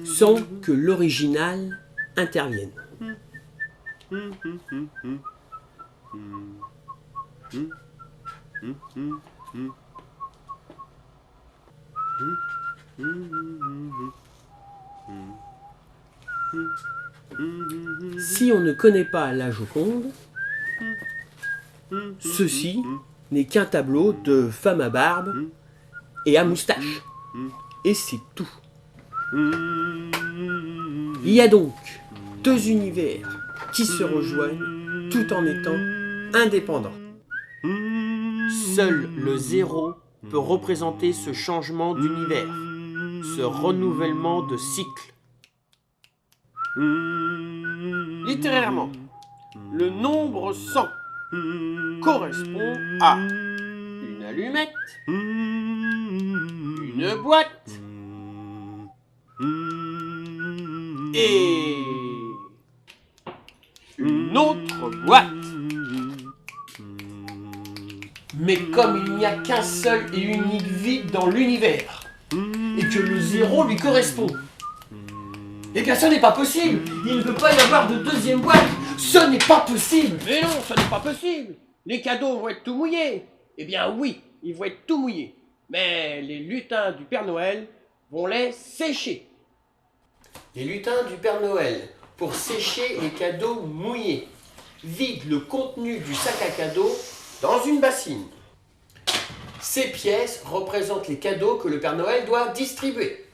sans que l'original intervienne. Si on ne connaît pas la Joconde, ceci n'est qu'un tableau de femme à barbe et à moustache. Et c'est tout. Il y a donc 2 univers qui se rejoignent tout en étant indépendants. Seul le 0 peut représenter ce changement d'univers, ce renouvellement de cycle. Littérairement, le nombre 100 correspond à une allumette, une boîte et une autre boîte. Mais comme il n'y a qu'un seul et unique vide dans l'univers, et que le zéro lui correspond, eh bien, ce n'est pas possible. Il ne peut pas y avoir de deuxième boîte. Ce n'est pas possible. Mais non, ce n'est pas possible. Les cadeaux vont être tout mouillés. Eh bien, oui, ils vont être tout mouillés. Mais les lutins du Père Noël vont les sécher. Les lutins du Père Noël, pour sécher les cadeaux mouillés, vident le contenu du sac à cadeaux dans une bassine. Ces pièces représentent les cadeaux que le Père Noël doit distribuer.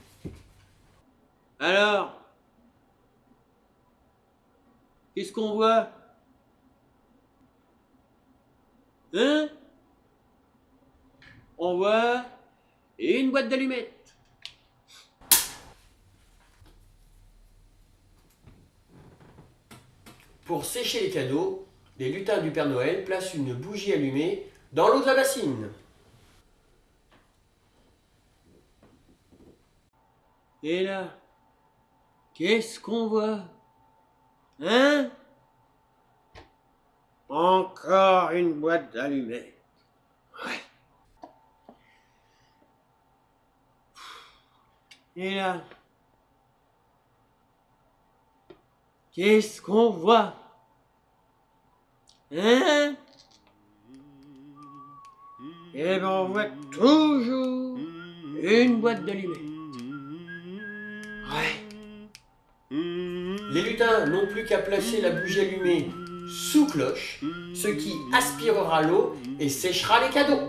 Alors, qu'est-ce qu'on voit? Hein? On voit une boîte d'allumettes. Pour sécher les cadeaux, les lutins du Père Noël placent une bougie allumée dans l'eau de la bassine. Et là, qu'est-ce qu'on voit? Hein? Encore une boîte d'allumettes. Ouais. Et là, qu'est-ce qu'on voit? Hein? Eh ben on voit toujours une boîte d'allumettes. Ouais. Les lutins n'ont plus qu'à placer la bougie allumée sous cloche, ce qui aspirera l'eau et séchera les cadeaux.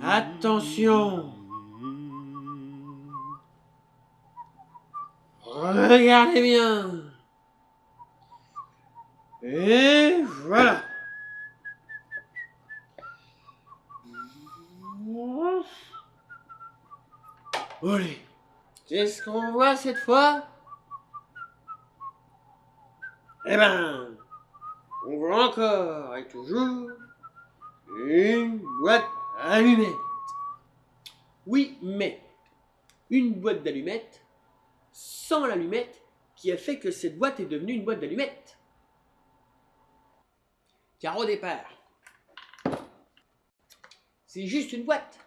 Attention! Regardez bien! Et voilà! Allez! Qu'est-ce qu'on voit cette fois? Eh ben, on voit encore et toujours une boîte d'allumettes. Oui, mais une boîte d'allumettes sans l'allumette qui a fait que cette boîte est devenue une boîte d'allumettes. Car au départ, c'est juste une boîte.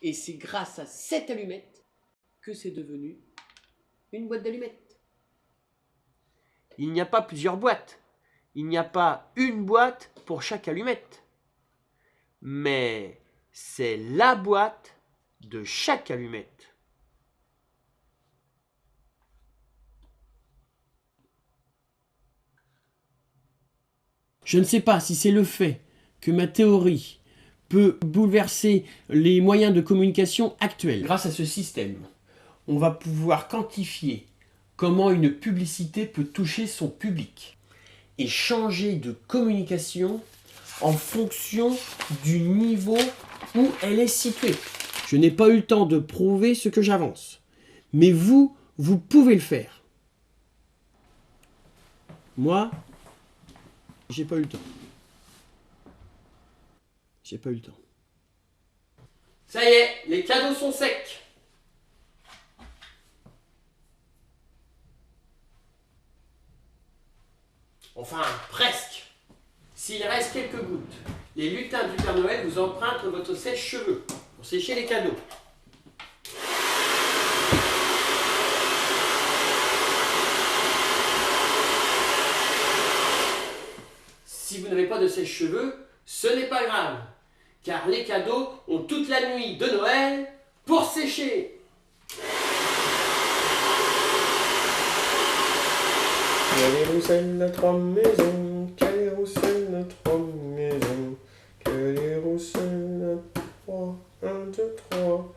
Et c'est grâce à cette allumette que c'est devenu une boîte d'allumettes. Il n'y a pas plusieurs boîtes. Il n'y a pas une boîte pour chaque allumette. Mais c'est la boîte de chaque allumette. Je ne sais pas si c'est le fait que ma théorie peut bouleverser les moyens de communication actuels. Grâce à ce système, on va pouvoir quantifier comment une publicité peut toucher son public et changer de communication en fonction du niveau où elle est située. Je n'ai pas eu le temps de prouver ce que j'avance. Mais vous pouvez le faire. Moi, j'ai pas eu le temps. J'ai pas eu le temps. Ça y est, les cadeaux sont secs. Enfin, presque. S'il reste quelques gouttes, les lutins du Père Noël vous empruntent votre sèche-cheveux pour sécher les cadeaux. Si vous n'avez pas de sèche-cheveux, ce n'est pas grave, car les cadeaux ont toute la nuit de Noël pour sécher. Caléroussel à trois maisons, Caléroussel à trois maisons, Caléroussel à trois, 1, 2, 3,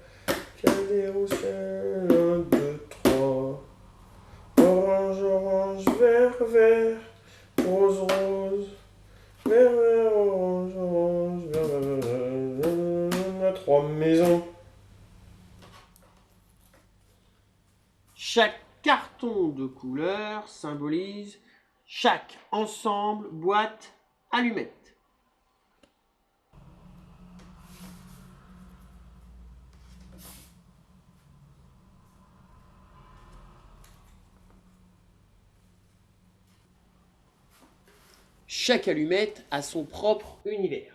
Caléroussel 1, 2, 3, orange, orange, vert, vert, rose, rose. Chaque carton de couleur symbolise chaque ensemble boîte allumette. Chaque allumette a son propre univers,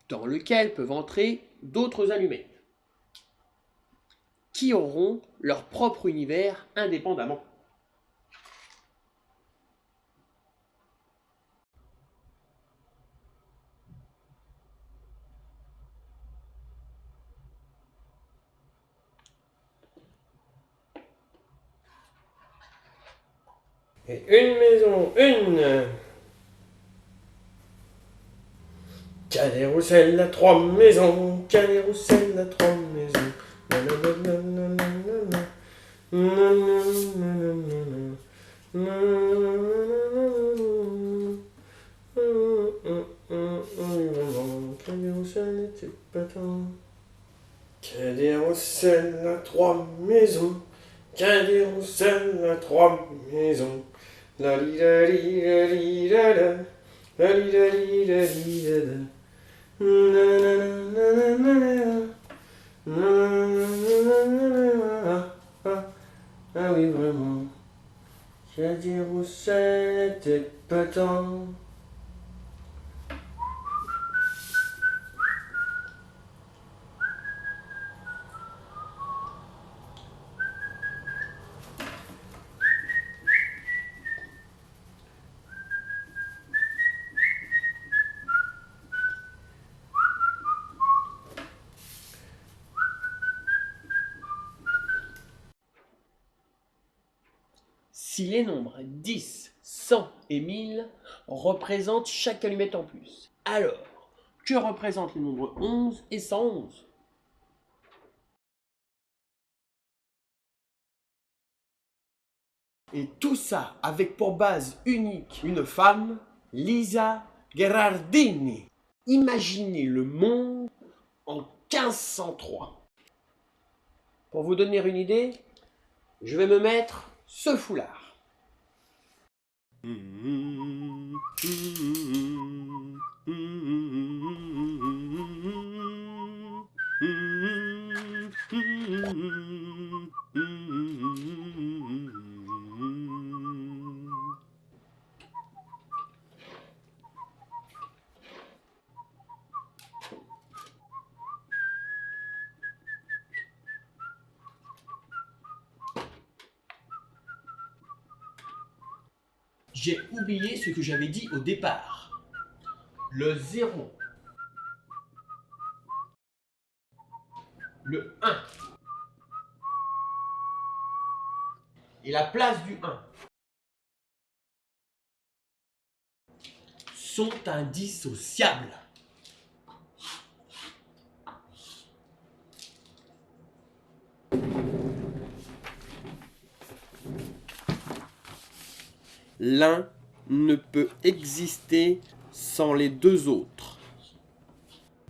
dans lequel peuvent entrer d'autres allumettes, qui auront leur propre univers indépendamment. Et une maison, une. Cadet-Roussel a 3 maisons, Cadet-Roussel a 3 maisons. Nananananana. Nananananana. Cadet-Roussel était patent. Cadet-Roussel a 3 maisons, Cadet-Roussel a 3 maisons. La li la li la li la la. La li la li la li la la. Na na na na na na. Na na na na na. Ah oui, vraiment. Cadet-Roussel était patent. Si les nombres 10, 100 et 1000 représentent chaque allumette en plus, alors que représentent les nombres 11 et 111? Et tout ça avec pour base unique une femme, Lisa Gherardini. Imaginez le monde en 1503. Pour vous donner une idée, je vais me mettre ce foulard. J'ai oublié ce que j'avais dit au départ. Le 0. Le 1. Et la place du 1 sont indissociables. L'un ne peut exister sans les deux autres.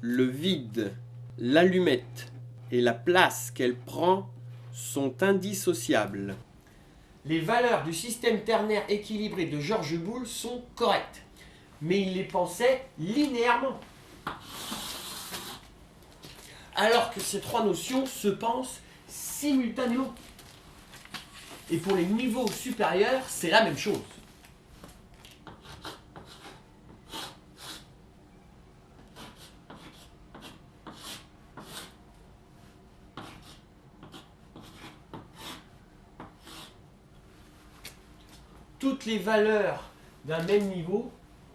Le vide, l'allumette et la place qu'elle prend sont indissociables. Les valeurs du système ternaire équilibré de Georges Boole sont correctes, mais il les pensait linéairement. Alors que ces trois notions se pensent simultanément. Et pour les niveaux supérieurs, c'est la même chose. Toutes les valeurs d'un même niveau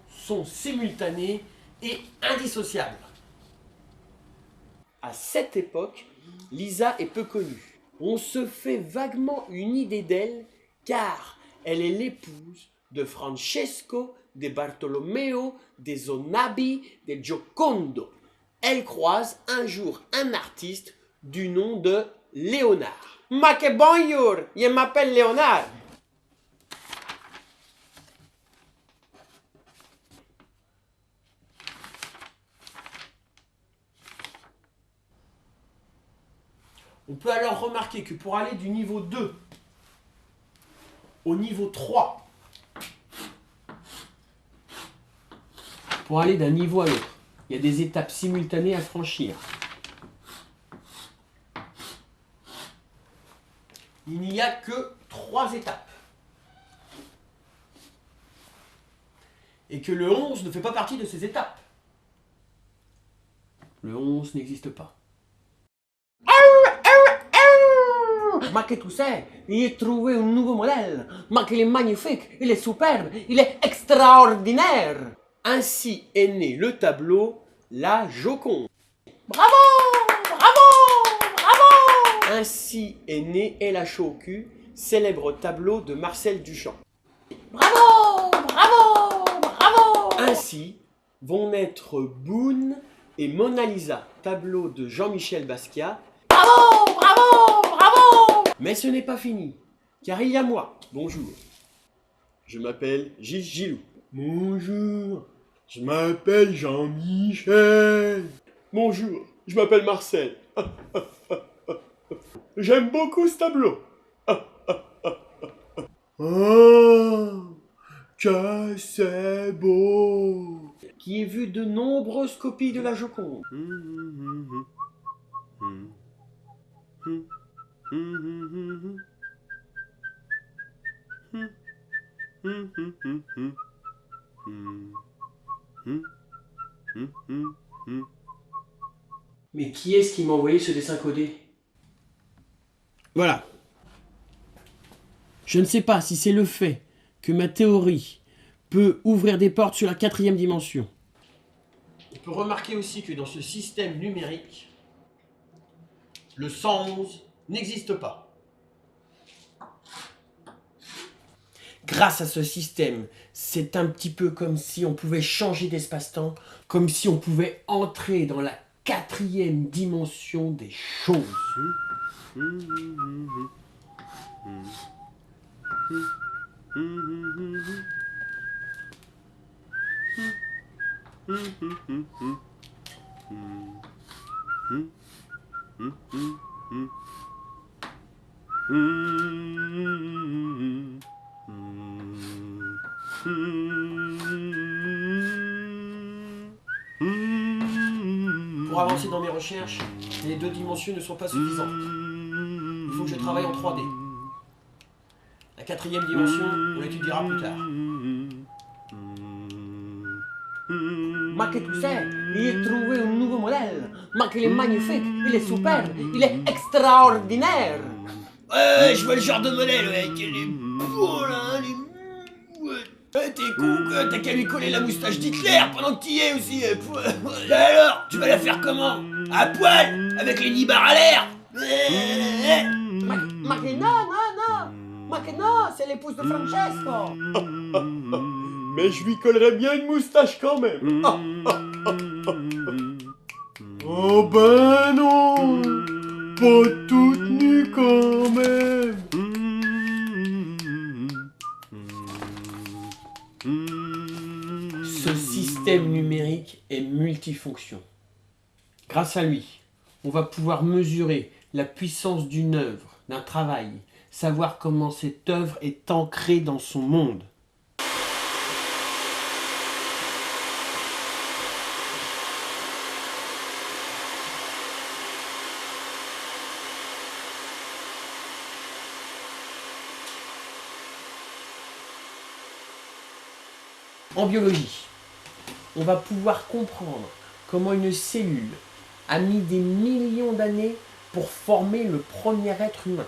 sont simultanées et indissociables. À cette époque, Lisa est peu connue. On se fait vaguement une idée d'elle car elle est l'épouse de Francesco de Bartolomeo de Zonabi de Giocondo. Elle croise un jour un artiste du nom de Léonard. Ma que bonjour, je m'appelle Léonard. On peut alors remarquer que pour aller du niveau 2 au niveau 3, pour aller d'un niveau à l'autre, il y a des étapes simultanées à franchir. Il n'y a que 3 étapes. Et que le 11 ne fait pas partie de ces étapes. Le 11 n'existe pas. Ma que tu sais, j'ai trouvé un nouveau modèle. Ma qu'il est magnifique, il est superbe, il est extraordinaire. Ainsi est né le tableau La Joconde. Bravo, bravo, bravo. Ainsi est né El Hacho au cul, célèbre tableau de Marcel Duchamp. Bravo, bravo, bravo. Ainsi vont naître Boone et Mona Lisa, tableau de Jean-Michel Basquiat. Bravo, bravo, bravo. Mais ce n'est pas fini, car il y a moi. Bonjour. Je m'appelle Gilles Gilou. Bonjour, je m'appelle Jean-Michel. Bonjour, je m'appelle Marcel. J'aime beaucoup ce tableau. Oh, que c'est beau. Qui ai vu de nombreuses copies de la Joconde. Mais qui est-ce qui m'a envoyé ce dessin codé? Voilà. Je ne sais pas si c'est le fait que ma théorie peut ouvrir des portes sur la 4e dimension. On peut remarquer aussi que dans ce système numérique, le 111 n'existe pas. Grâce à ce système, c'est un petit peu comme si on pouvait changer d'espace-temps, comme si on pouvait entrer dans la 4e dimension des choses. Pour avancer dans mes recherches, les 2 dimensions ne sont pas suffisantes. Il faut que je travaille en 3D. La 4e dimension, on l'étudiera plus tard. Ma que tu sais, j'ai trouvé un nouveau modèle. Ma qu'il est magnifique, il est superbe, il est extraordinaire. Ouais, je vois le genre de modèle, ouais, les beaux là, les... Ouais, t'es con, quoi, t'as qu'à lui coller la moustache d'Hitler pendant que t'y es aussi. Et alors, tu vas la faire comment? À poil, avec les nibards à l'air. Ma que non, non, non. Ma que non, c'est l'épouse de Francesco. Mais je lui collerais bien une moustache quand même. Oh ben non, pas toute nue quand même. Ce système numérique est multifonction. Grâce à lui, on va pouvoir mesurer la puissance d'une œuvre, d'un travail, savoir comment cette œuvre est ancrée dans son monde. En biologie, on va pouvoir comprendre comment une cellule a mis des millions d'années pour former le premier être humain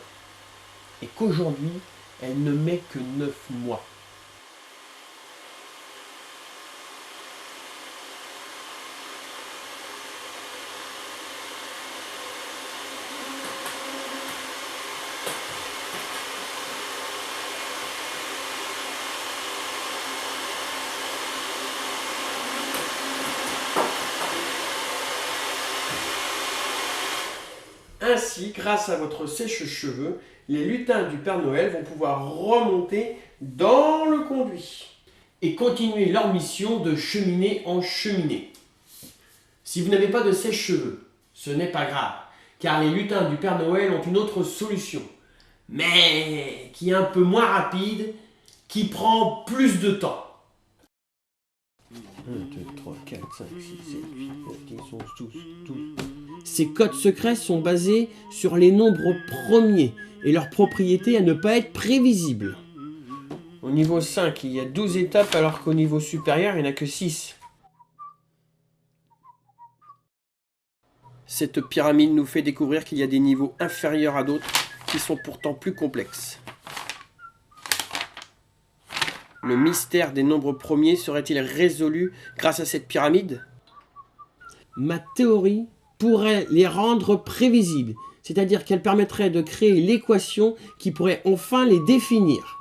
et qu'aujourd'hui, elle ne met que 9 mois. Ainsi, grâce à votre sèche-cheveux, les lutins du Père Noël vont pouvoir remonter dans le conduit et continuer leur mission de cheminée en cheminée. Si vous n'avez pas de sèche-cheveux, ce n'est pas grave, car les lutins du Père Noël ont une autre solution, mais qui est un peu moins rapide, qui prend plus de temps. 1, 2, 3, 4, 5, 6, 7, 8, 9, 10, 11, 12, 12. Ces codes secrets sont basés sur les nombres premiers et leur propriété à ne pas être prévisible. Au niveau 5, il y a 12 étapes alors qu'au niveau supérieur, il n'y en a que 6. Cette pyramide nous fait découvrir qu'il y a des niveaux inférieurs à d'autres qui sont pourtant plus complexes. Le mystère des nombres premiers serait-il résolu grâce à cette pyramide? Ma théorie pourrait les rendre prévisibles, c'est-à-dire qu'elle permettrait de créer l'équation qui pourrait enfin les définir.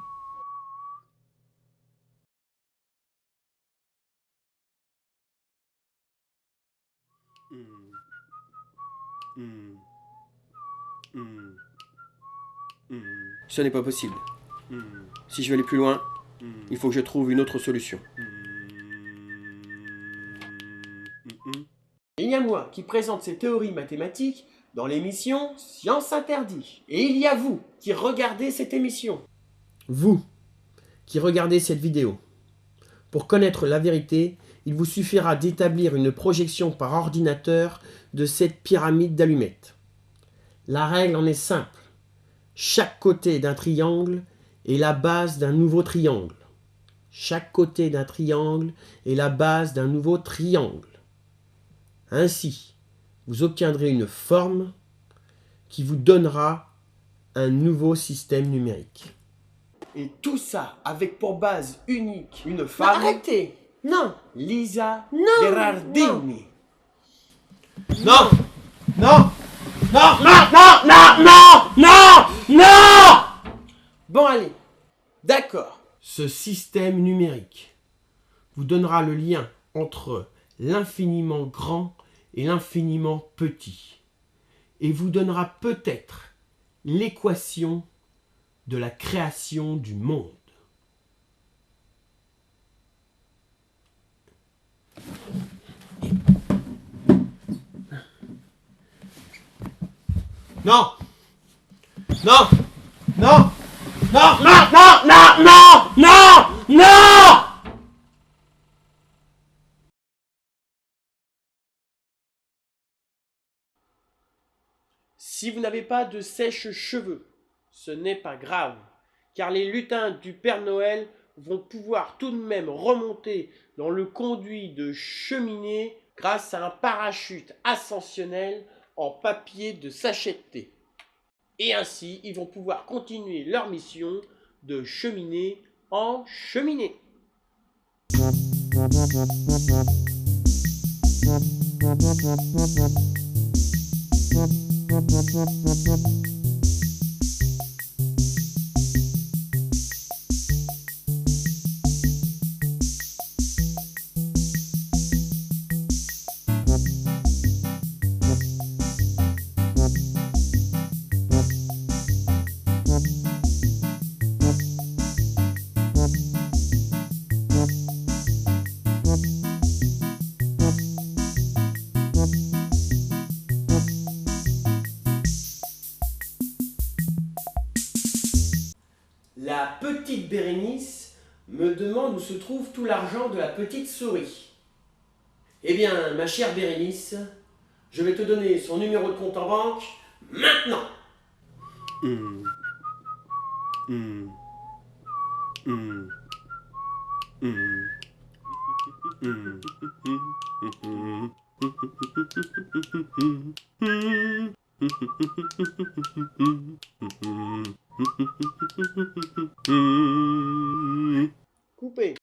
Ce n'est pas possible. Si je veux aller plus loin, il faut que je trouve une autre solution. Il y a moi qui présente ces théories mathématiques dans l'émission Science Interdit. Et il y a vous qui regardez cette émission. Vous, qui regardez cette vidéo, pour connaître la vérité, il vous suffira d'établir une projection par ordinateur de cette pyramide d'allumettes. La règle en est simple. Chaque côté d'un triangle est la base d'un nouveau triangle. Chaque côté d'un triangle est la base d'un nouveau triangle. Ainsi, vous obtiendrez une forme qui vous donnera un nouveau système numérique. Et tout ça avec pour base unique une femme. Arrêtez! Non! Lisa Gherardini. Non! Non! Non! Non! Non! Non! Non! Non! Non! Bon allez, d'accord. Ce système numérique vous donnera le lien entre l'infiniment grand et l'infiniment petit, et vous donnera peut-être l'équation de la création du monde. Non! Non! Non! Non! Non! Non! Non! Non! Non! Non! Si vous n'avez pas de sèche-cheveux, ce n'est pas grave, car les lutins du Père Noël vont pouvoir tout de même remonter dans le conduit de cheminée grâce à un parachute ascensionnel en papier de sachet de thé. Et ainsi, ils vont pouvoir continuer leur mission de cheminée en cheminée. La petite Bérénice me demande où se trouve tout l'argent de la petite souris. Eh bien, ma chère Bérénice, je vais te donner son numéro de compte en banque maintenant. Coupé.